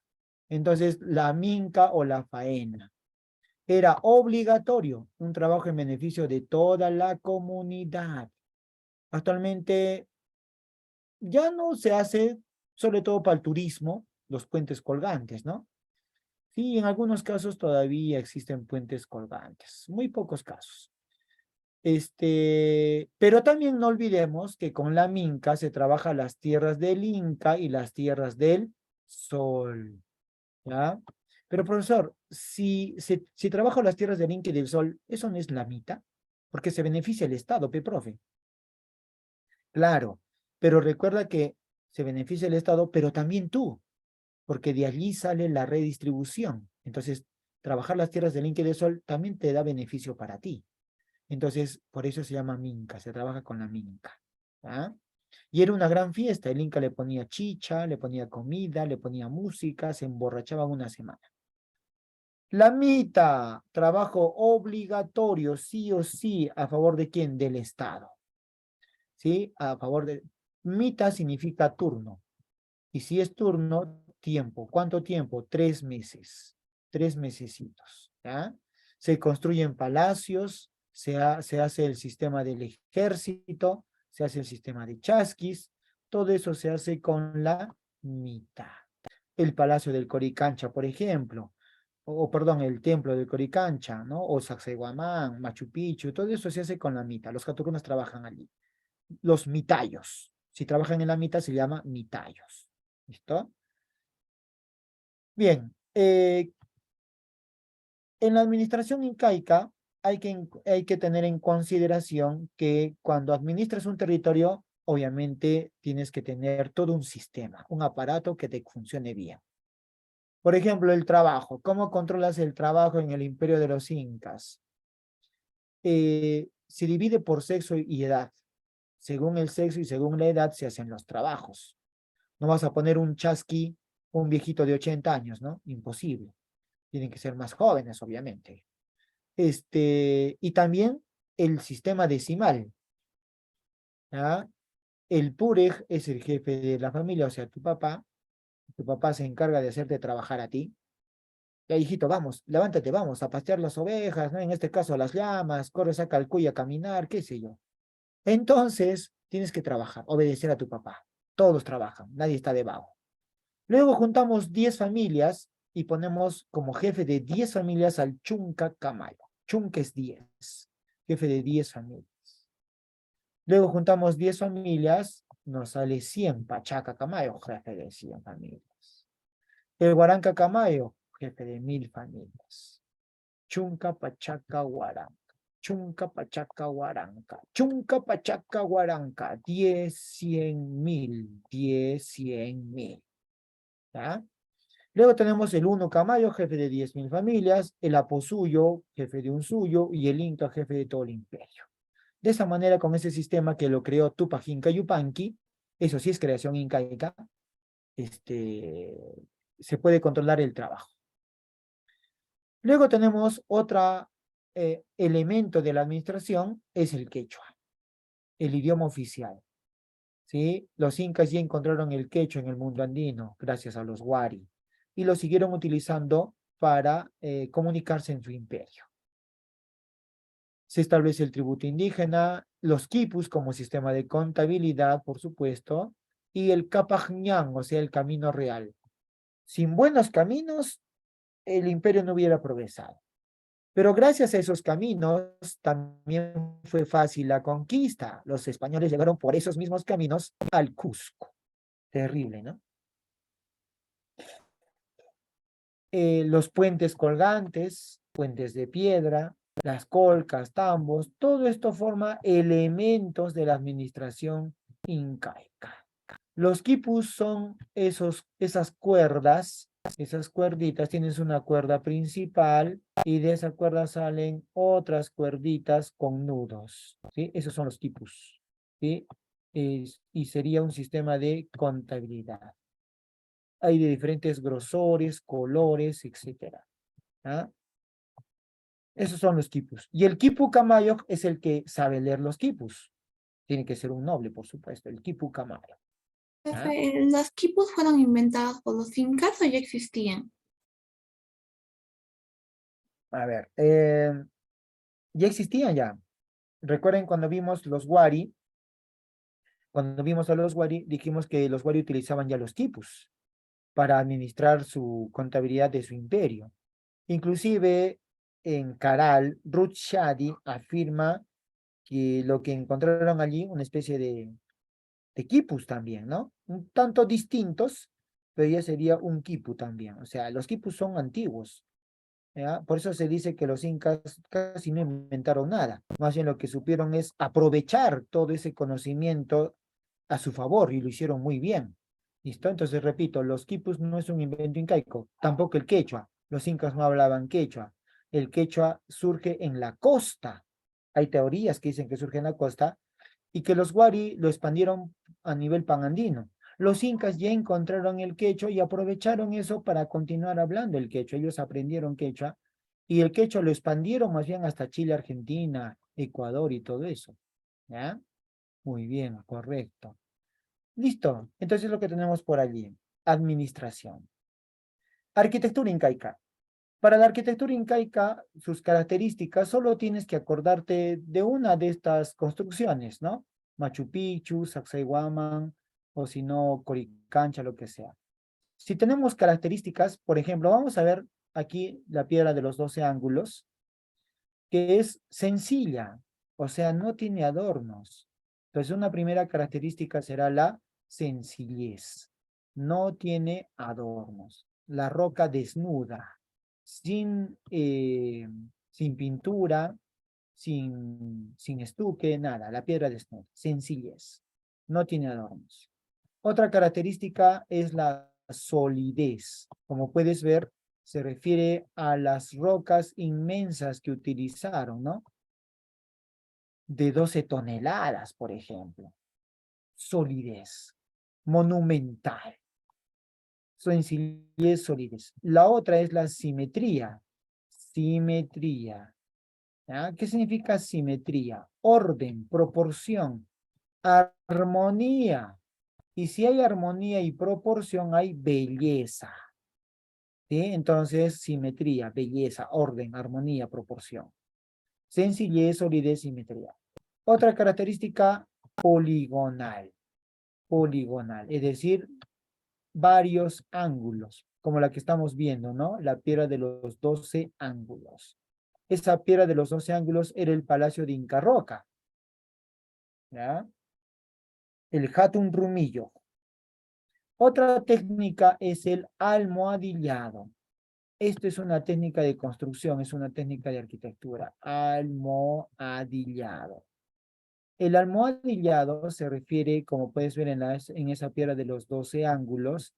Speaker 1: Entonces, la minca o la faena. Era obligatorio, un trabajo en beneficio de toda la comunidad. Actualmente ya no se hace, sobre todo para el turismo, los puentes colgantes, ¿no? Sí, en algunos casos todavía existen puentes colgantes, muy pocos casos. Pero también no olvidemos que con la minca se trabaja las tierras del Inca y las tierras del Sol, ¿ya? Pero profesor, si trabajo las tierras del Inca y del Sol, ¿eso no es la mitad? Porque se beneficia el Estado, pe profe. Claro, pero recuerda que se beneficia el Estado, pero también tú, porque de allí sale la redistribución. Entonces, trabajar las tierras del Inca y del Sol también te da beneficio para ti. Entonces, por eso se llama minca, se trabaja con la minca. ¿Ah? Y era una gran fiesta, el Inca le ponía chicha, le ponía comida, le ponía música, se emborrachaban una semana. La mita, trabajo obligatorio, sí o sí, ¿a favor de quién? Del Estado. ¿Sí? A favor de... Mita significa turno. Y si es turno, tiempo. ¿Cuánto tiempo? 3 meses. 3 mesecitos. ¿Ya? Se construyen palacios, se hace el sistema del ejército, se hace el sistema de chasquis. Todo eso se hace con la mitad. El Palacio del Coricancha, por ejemplo. Perdón, el Templo del Coricancha, ¿no? O Sacsayhuamán, Machu Picchu, todo eso se hace con la mitad. Los catucunas trabajan allí. los mitayos. Si trabajan en la mitad se llama mitayos. ¿Listo? Bien. En la administración incaica hay que tener en consideración que cuando administras un territorio, obviamente tienes que tener todo un sistema, un aparato que te funcione bien. Por ejemplo, el trabajo. ¿Cómo controlas el trabajo en el imperio de los incas? Se divide por sexo y edad. Según el sexo y según la edad se hacen los trabajos. No vas a poner un chasqui, un viejito de 80 años, ¿no? Imposible. Tienen que ser más jóvenes, obviamente. Y también el sistema decimal, ¿ya? El purej es el jefe de la familia, o sea, tu papá se encarga de hacerte trabajar a ti. Ya, hijito, vamos, levántate, vamos a pastear las ovejas, ¿no? En este caso las llamas, corre, saca al cuy a caminar, qué sé yo. Entonces, tienes que trabajar, obedecer a tu papá. Todos trabajan, nadie está debajo. Luego juntamos 10 familias y ponemos como jefe de 10 familias al Chunca Camayo. Chunca es 10, jefe de 10 familias. Luego juntamos 10 familias, nos sale 100 Pachaca Camayo, jefe de 100 familias. El Huaranca Camayo, jefe de 1000 familias. Chunca Pachaca Huaranca. Chunca Pachaca Huaranca. Chunca Pachaca Huaranca. 10, 100, 1000. 10, 100, 1000. ¿Ya? Luego tenemos el Uno Camayo, jefe de 10.000 familias, el Aposuyo, jefe de un suyo, y el Inca, jefe de todo el imperio. De esa manera, con ese sistema que lo creó Tupac Inca Yupanqui, eso sí es creación incaica, se puede controlar el trabajo. Luego tenemos otro elemento de la administración, es el quechua, el idioma oficial. ¿Sí? Los incas ya encontraron el quechua en el mundo andino, gracias a los huari, y lo siguieron utilizando para comunicarse en su imperio. Se establece el tributo indígena, los quipus como sistema de contabilidad, por supuesto, y el capajñán, o sea, el camino real. Sin buenos caminos, el imperio no hubiera progresado. Pero gracias a esos caminos también fue fácil la conquista. Los españoles llegaron por esos mismos caminos al Cusco. Terrible, ¿no? Los puentes colgantes, puentes de piedra, las colcas, tambos, todo esto forma elementos de la administración incaica. Los quipus son esas cuerdas, esas cuerditas, tienes una cuerda principal y de esa cuerda salen otras cuerditas con nudos, ¿sí? Esos son los quipus, ¿sí? Y sería un sistema de contabilidad. Hay de diferentes grosores, colores, etcétera. ¿Ah? Esos son los quipus. Y el quipu camayo es el que sabe leer los quipus. Tiene que ser un noble, por supuesto, el quipu camayo. ¿Ah?
Speaker 2: Profe, ¿los quipus fueron inventados por los incas o ya existían?
Speaker 1: A ver, ya existían ya. Recuerden cuando vimos los wari, cuando vimos a los wari, dijimos que los wari utilizaban ya los quipus para administrar su contabilidad de su imperio. Inclusive en Caral, Ruth Shadi afirma que lo que encontraron allí, una especie de quipus también, ¿no? Un tanto distintos, pero ya sería un quipu también. O sea, los quipus son antiguos, ¿ya? Por eso se dice que los incas casi no inventaron nada. Más bien lo que supieron es aprovechar todo ese conocimiento a su favor y lo hicieron muy bien. ¿Listo? Entonces, repito, los quipus no es un invento incaico, tampoco el quechua. Los incas no hablaban quechua. El quechua surge en la costa. Hay teorías que dicen que surge en la costa y que los wari lo expandieron a nivel panandino. Los incas ya encontraron el quechua y aprovecharon eso para continuar hablando el quechua. Ellos aprendieron quechua y el quechua lo expandieron más bien hasta Chile, Argentina, Ecuador y todo eso. ¿Ya? Muy bien, correcto. Listo. Entonces lo que tenemos por allí. Administración. Arquitectura incaica. Para la arquitectura incaica, sus características, solo tienes que acordarte de una de estas construcciones, ¿no? Machu Picchu, Sacsayhuaman, o si no, Coricancha, lo que sea. Si tenemos características, por ejemplo, vamos a ver aquí la piedra de los 12 ángulos, que es sencilla, o sea, no tiene adornos. Entonces, una primera característica será la sencillez. No tiene adornos. La roca desnuda, sin pintura, sin estuque, nada. La piedra desnuda. Sencillez. No tiene adornos. Otra característica es la solidez. Como puedes ver, se refiere a las rocas inmensas que utilizaron, ¿no? De 12 toneladas, por ejemplo. Solidez. Monumental. Sencillez, solidez. La otra es la simetría. Simetría. ¿Ya? ¿Qué significa simetría? Orden, proporción, armonía. Y si hay armonía y proporción, hay belleza. ¿Sí? Entonces, simetría, belleza, orden, armonía, proporción. Sencillez, solidez, simetría. Otra característica, poligonal. Poligonal, es decir, varios ángulos, como la que estamos viendo, ¿no? La piedra de los 12 ángulos. Esa piedra de los 12 ángulos era el palacio de Inca Roca, ¿ya? El Hatun Rumillo. Otra técnica es el almohadillado. Esto es una técnica de construcción, es una técnica de arquitectura. Almohadillado. El almohadillado se refiere, como puedes ver en esa piedra de los 12 ángulos,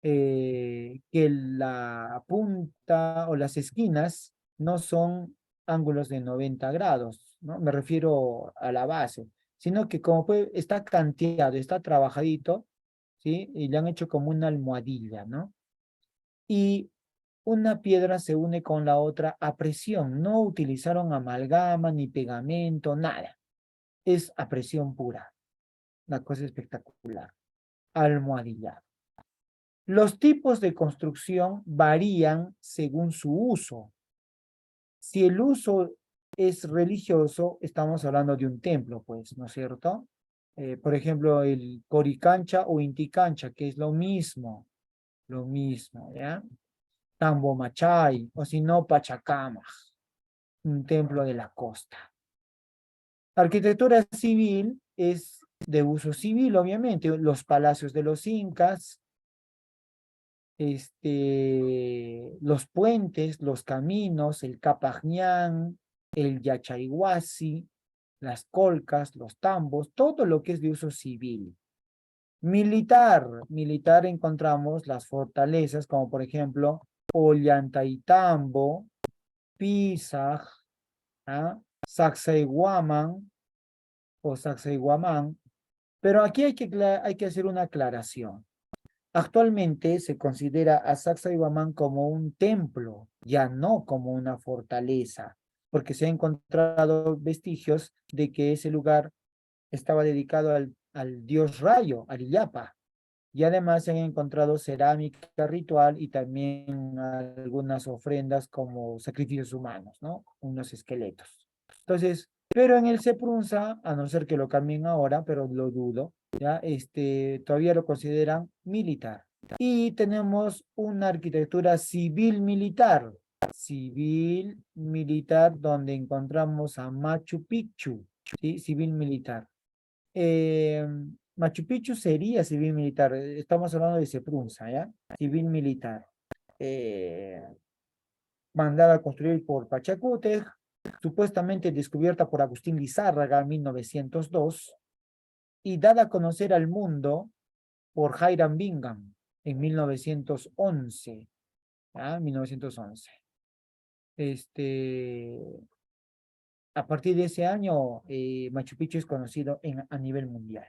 Speaker 1: que la punta o las esquinas no son ángulos de 90 grados, ¿no? Me refiero a la base, sino que como puede, está canteado, está trabajadito, ¿sí? Y le han hecho como una almohadilla, ¿no? Y una piedra se une con la otra a presión, no utilizaron amalgama ni pegamento, nada. Es a presión pura, una cosa espectacular. Almohadillado. Los tipos de construcción varían según su uso. Si el uso es religioso, estamos hablando de un templo, pues, ¿no es cierto? Por ejemplo, el Coricancha o Inticancha, que es lo mismo, ¿ya? Tambo Machay, o si no, Pachacama, un templo de la costa. Arquitectura civil es de uso civil, obviamente, los palacios de los incas, los puentes, los caminos, el Capañán, el Yachayhuasi, las colcas, los tambos, todo lo que es de uso civil. Militar encontramos las fortalezas como por ejemplo Ollantaytambo, Pisaj, ¿ah? Sacsayhuaman o Sacsayhuamán, pero aquí hay que hacer una aclaración. Actualmente se considera a Sacsayhuamán como un templo, ya no como una fortaleza, porque se han encontrado vestigios de que ese lugar estaba dedicado al dios Rayo, al Illapa. Y además se han encontrado cerámica ritual y también algunas ofrendas como sacrificios humanos, ¿no? Unos esqueletos. Entonces, pero en el Seprunza, a no ser que lo cambien ahora, pero lo dudo, ¿ya? Todavía lo consideran militar. Y tenemos una arquitectura civil militar, donde encontramos a Machu Picchu, ¿sí? Civil militar. Eh, Machu Picchu sería civil militar, estamos hablando de Seprunza, ¿ya? Civil militar. Eh, Mandada a construir por Pachacútec, supuestamente descubierta por Agustín Lizárraga en 1902 y dada a conocer al mundo por Hiram Bingham en 1911. ¿Ah? 1911. A partir de ese año, Machu Picchu es conocido a nivel mundial.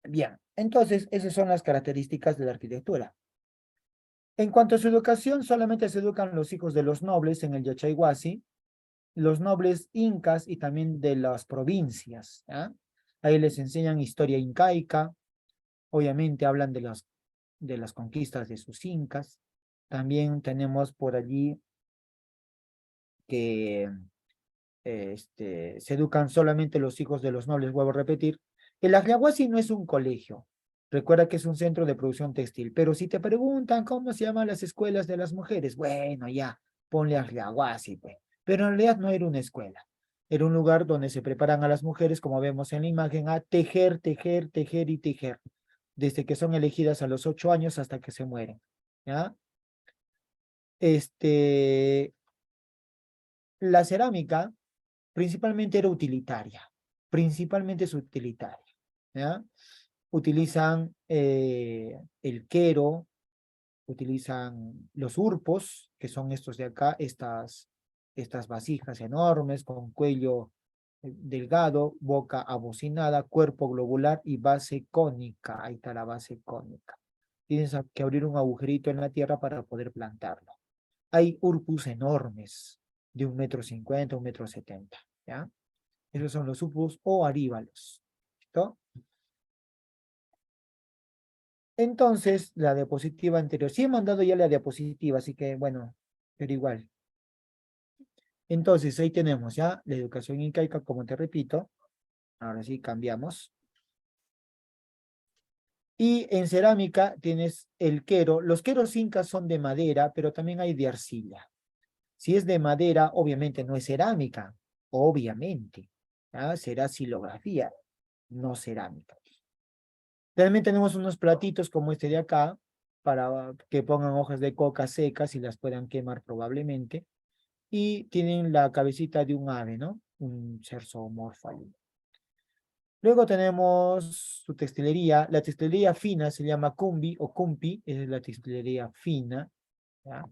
Speaker 1: Bien, entonces esas son las características de la arquitectura. En cuanto a su educación, solamente se educan los hijos de los nobles en el Yachayhuasi, los nobles incas y también de las provincias. ¿Ya? Ahí les enseñan historia incaica, obviamente hablan de las conquistas de sus incas. También tenemos por allí que se educan solamente los hijos de los nobles, vuelvo a repetir. El Ajiahuasi no es un colegio, recuerda que es un centro de producción textil, pero si te preguntan cómo se llaman las escuelas de las mujeres, bueno, ya, ponle Ajiahuasi, pues. pero en realidad no era una escuela. Era un lugar donde se preparan a las mujeres, como vemos en la imagen, a tejer, tejer, tejer y tejer, desde que son elegidas a los 8 años hasta que se mueren, ¿ya? La cerámica principalmente era utilitaria, principalmente es utilitaria, ¿ya? Utilizan el quero, utilizan los urpos, que son estos de acá, estas vasijas enormes con cuello delgado, boca abocinada, cuerpo globular y base cónica. Ahí está la base cónica. Tienes que abrir un agujerito en la tierra para poder plantarlo. Hay urpus enormes, de 1,50 m, 1,70 m, ¿ya? Esos son los urpus o aríbalos. ¿Listo? Entonces, la diapositiva anterior. Sí he mandado ya la diapositiva, así que, bueno, pero igual. Entonces, ahí tenemos ya la educación incaica, como te repito. Ahora sí, cambiamos. Y en cerámica tienes el quero. Los queros incas son de madera, pero también hay de arcilla. Si es de madera, obviamente no es cerámica. Obviamente. ¿Ya? Será xilografía, no cerámica. También tenemos unos platitos como este de acá, para que pongan hojas de coca secas y las puedan quemar probablemente. Y tienen la cabecita de un ave, ¿no? Un ser zoomorfo ahí. Luego tenemos su textilería. La textilería fina se llama cumbi o cumpi, esa es la textilería fina, ¿ya?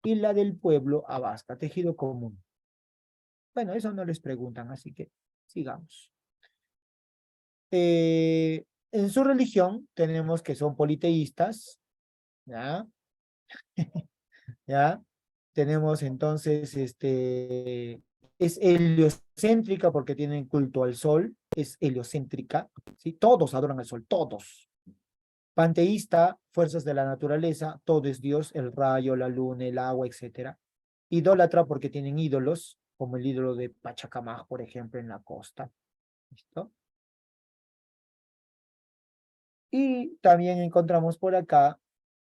Speaker 1: Y la del pueblo, abasta, tejido común. Bueno, eso no les preguntan, así que sigamos. En su religión tenemos que son politeístas, ¿ya? ¿Ya? Tenemos entonces, es heliocéntrica porque tienen culto al sol, es heliocéntrica, ¿sí? Todos adoran al sol, todos. Panteísta, fuerzas de la naturaleza, todo es Dios, el rayo, la luna, el agua, etc. Idólatra porque tienen ídolos, como el ídolo de Pachacamac, por ejemplo, en la costa. ¿Listo? Y también encontramos por acá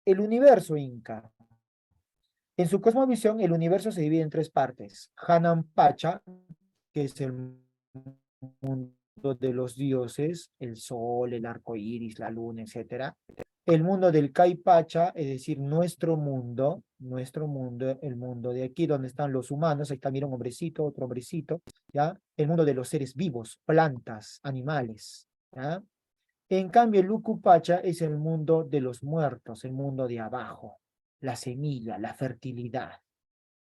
Speaker 1: el universo inca. En su cosmovisión, el universo se divide en tres partes. Hanan Pacha, que es el mundo de los dioses, el sol, el arco iris, la luna, etc. El mundo del Kai Pacha, es decir, nuestro mundo, el mundo de aquí donde están los humanos, ahí está, mira un hombrecito, otro hombrecito, ¿ya? El mundo de los seres vivos, plantas, animales, ¿ya? En cambio, el Ucupacha es el mundo de los muertos, el mundo de abajo, la semilla, la fertilidad.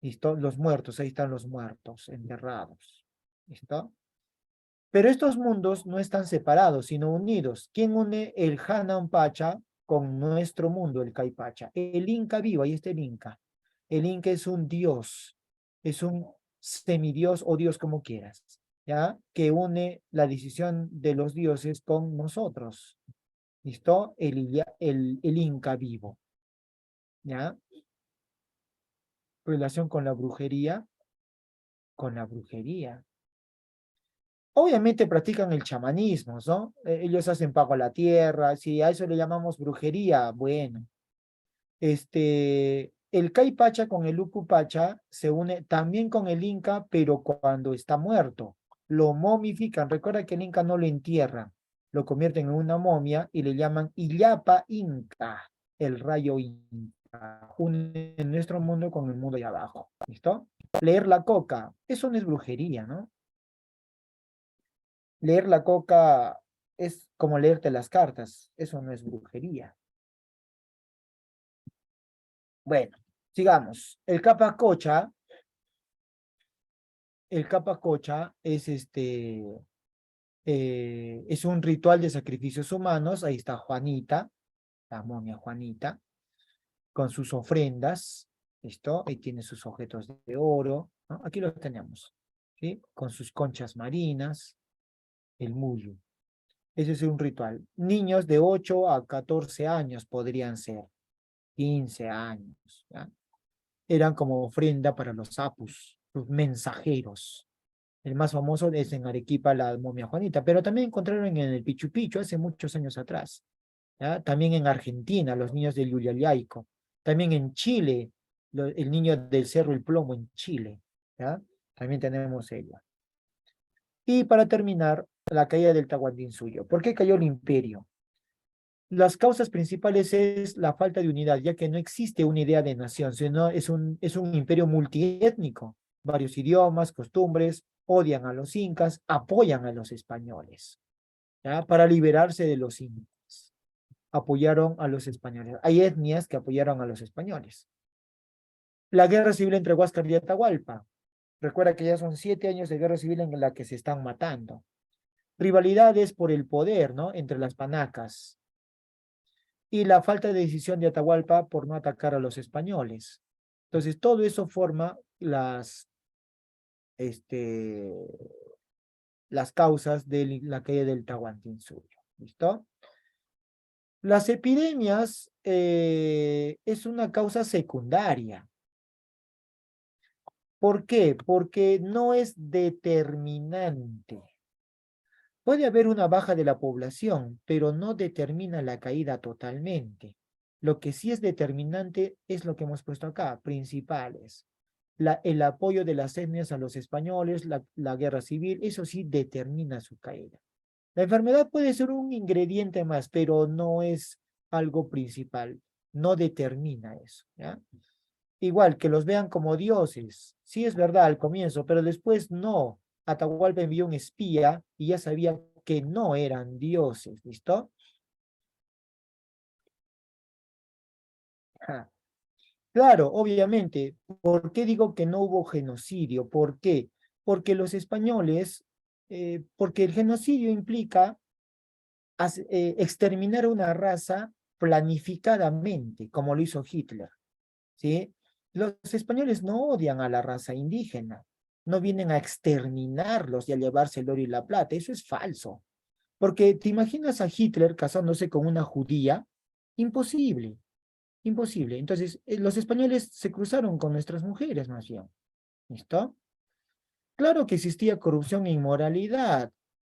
Speaker 1: ¿Listo? Los muertos, ahí están los muertos, enterrados. ¿Listo? Pero estos mundos no están separados, sino unidos. ¿Quién une el Hanan Pacha con nuestro mundo, el Caipacha? El Inca vivo, ahí está el Inca. El Inca es un dios, es un semidios o dios como quieras, ¿ya? Que une la decisión de los dioses con nosotros. ¿Listo? El Inca vivo, ¿ya? Relación con la brujería, con la brujería. Obviamente practican el chamanismo, ¿no? Ellos hacen pago a la tierra, si a eso le llamamos brujería, bueno. El Caipacha con el Ucupacha se une también con el Inca, pero cuando está muerto. Lo momifican. Recuerda que el Inca no lo entierran, lo convierten en una momia y le llaman Illapa Inca, el rayo Inca. Une nuestro mundo con el mundo de abajo. ¿Listo? Leer la coca, eso no es brujería, ¿no? Leer la coca es como leerte las cartas, eso no es brujería. Bueno, sigamos. El capacocha es un ritual de sacrificios humanos. Ahí está Juanita, la momia Juanita, con sus ofrendas. ¿Listo? Ahí tiene sus objetos de oro, ¿no? Aquí los tenemos, ¿sí? Con sus conchas marinas, el muyu. Ese es un ritual. Niños de 8 a 14 años podrían ser, 15 años, ¿ya? Eran como ofrenda para los apus, los mensajeros. El más famoso es en Arequipa, la momia Juanita, pero también encontraron en el Pichu Pichu hace muchos años atrás, ¿ya? También en Argentina, los niños del Yuyayaico. También en Chile, el niño del Cerro El Plomo en Chile. ¿ya? También tenemos ella. Y para terminar, la caída del Tahuantinsuyo. ¿Por qué cayó el imperio? Las causas principales es la falta de unidad, ya que no existe una idea de nación, sino es un imperio multiétnico, varios idiomas, costumbres, odian a los incas, apoyan a los españoles, ¿ya? Para liberarse de los incas. Apoyaron a los españoles. Hay etnias que apoyaron a los españoles. La guerra civil entre Huáscar y Atahualpa. Recuerda que ya son 7 años de guerra civil en la que se están matando. Rivalidades por el poder, ¿no? Entre las panacas. Y la falta de decisión de Atahualpa por no atacar a los españoles. Entonces, todo eso forma este, las causas de la caída del Tahuantinsuyo. ¿Listo? Las epidemias es una causa secundaria. ¿Por qué? Porque no es determinante. Puede haber una baja de la población, pero no determina la caída totalmente. Lo que sí es determinante es lo que hemos puesto acá, principales. El apoyo de las etnias a los españoles, la guerra civil, eso sí determina su caída. La enfermedad puede ser un ingrediente más, pero no es algo principal, no determina eso, ¿ya? Igual, que los vean como dioses. Sí es verdad al comienzo, pero después no. Atahualpa envió un espía y ya sabía que no eran dioses, ¿listo? Ja. Claro, obviamente. ¿Por qué digo que no hubo genocidio? ¿Por qué? Porque los españoles, porque el genocidio implica exterminar una raza planificadamente, como lo hizo Hitler. ¿Sí? Los españoles no odian a la raza indígena, no vienen a exterminarlos y a llevarse el oro y la plata, eso es falso. Porque te imaginas a Hitler casándose con una judía, imposible, imposible. Entonces, los españoles se cruzaron con nuestras mujeres, más bien. ¿Listo? Claro que existía corrupción e inmoralidad.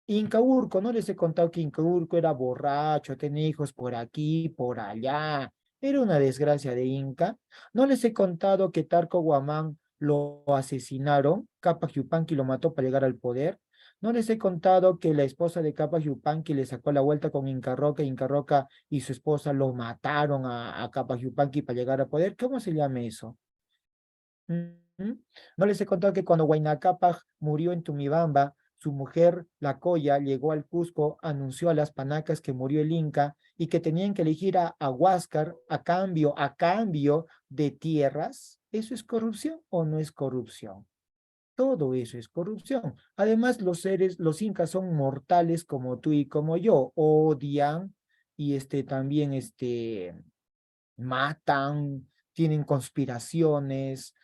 Speaker 1: Incaurco, no les he contado que Incaurco era borracho, tenía hijos por aquí, por allá. Era una desgracia de Inca. No les he contado que Tarco Guamán lo asesinaron, Capac Yupanqui lo mató para llegar al poder. No les he contado que la esposa de Capac Yupanqui le sacó la vuelta con Inca Roca y su esposa lo mataron a Capac Yupanqui para llegar al poder. ¿Cómo se llama eso? Ujú. No les he contado que cuando Huayna Cápac murió en Tumibamba, su mujer, la Coya, llegó al Cusco, anunció a las panacas que murió el Inca y que tenían que elegir a Huáscar a cambio de tierras. ¿Eso es corrupción o no es corrupción? Todo eso es corrupción. Además, los incas son mortales como tú y como yo, odian y también matan, tienen conspiraciones.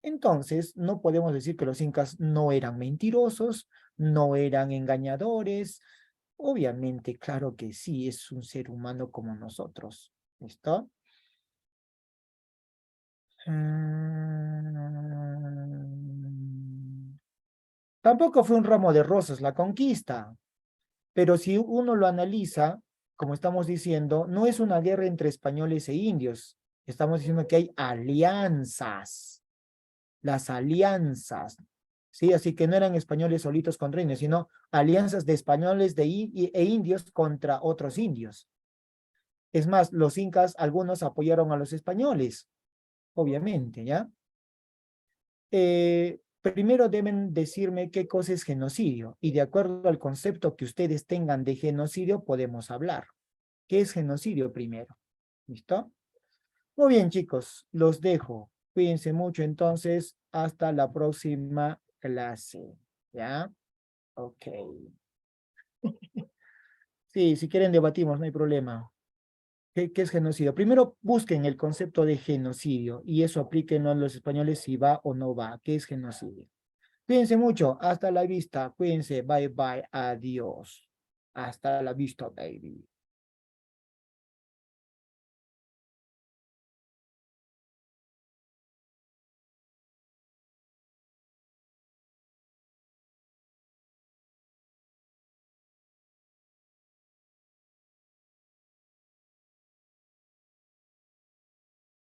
Speaker 1: Entonces, no podemos decir que los incas no eran mentirosos, no eran engañadores. Obviamente, claro que sí, es un ser humano como nosotros. ¿Listo? Tampoco fue un ramo de rosas la conquista, pero si uno lo analiza, como estamos diciendo, no es una guerra entre españoles e indios. Estamos diciendo que hay alianzas. Las alianzas, ¿sí? Así que no eran españoles solitos contra indios, sino alianzas de españoles e indios contra otros indios. Es más, los incas, algunos apoyaron a los españoles, obviamente, ¿ya? Primero deben decirme qué cosa es genocidio, y de acuerdo al concepto que ustedes tengan de genocidio, podemos hablar. ¿Qué es genocidio primero? ¿Listo? Muy bien, chicos, los dejo. Cuídense mucho, entonces, hasta la próxima clase. ¿Ya? Ok. Sí, si quieren debatimos, no hay problema. ¿Qué es genocidio? Primero busquen el concepto de genocidio y eso aplíquenlo a los españoles si va o no va. ¿Qué es genocidio? Cuídense mucho. Hasta la vista. Cuídense. Bye bye. Adiós. Hasta la vista, baby.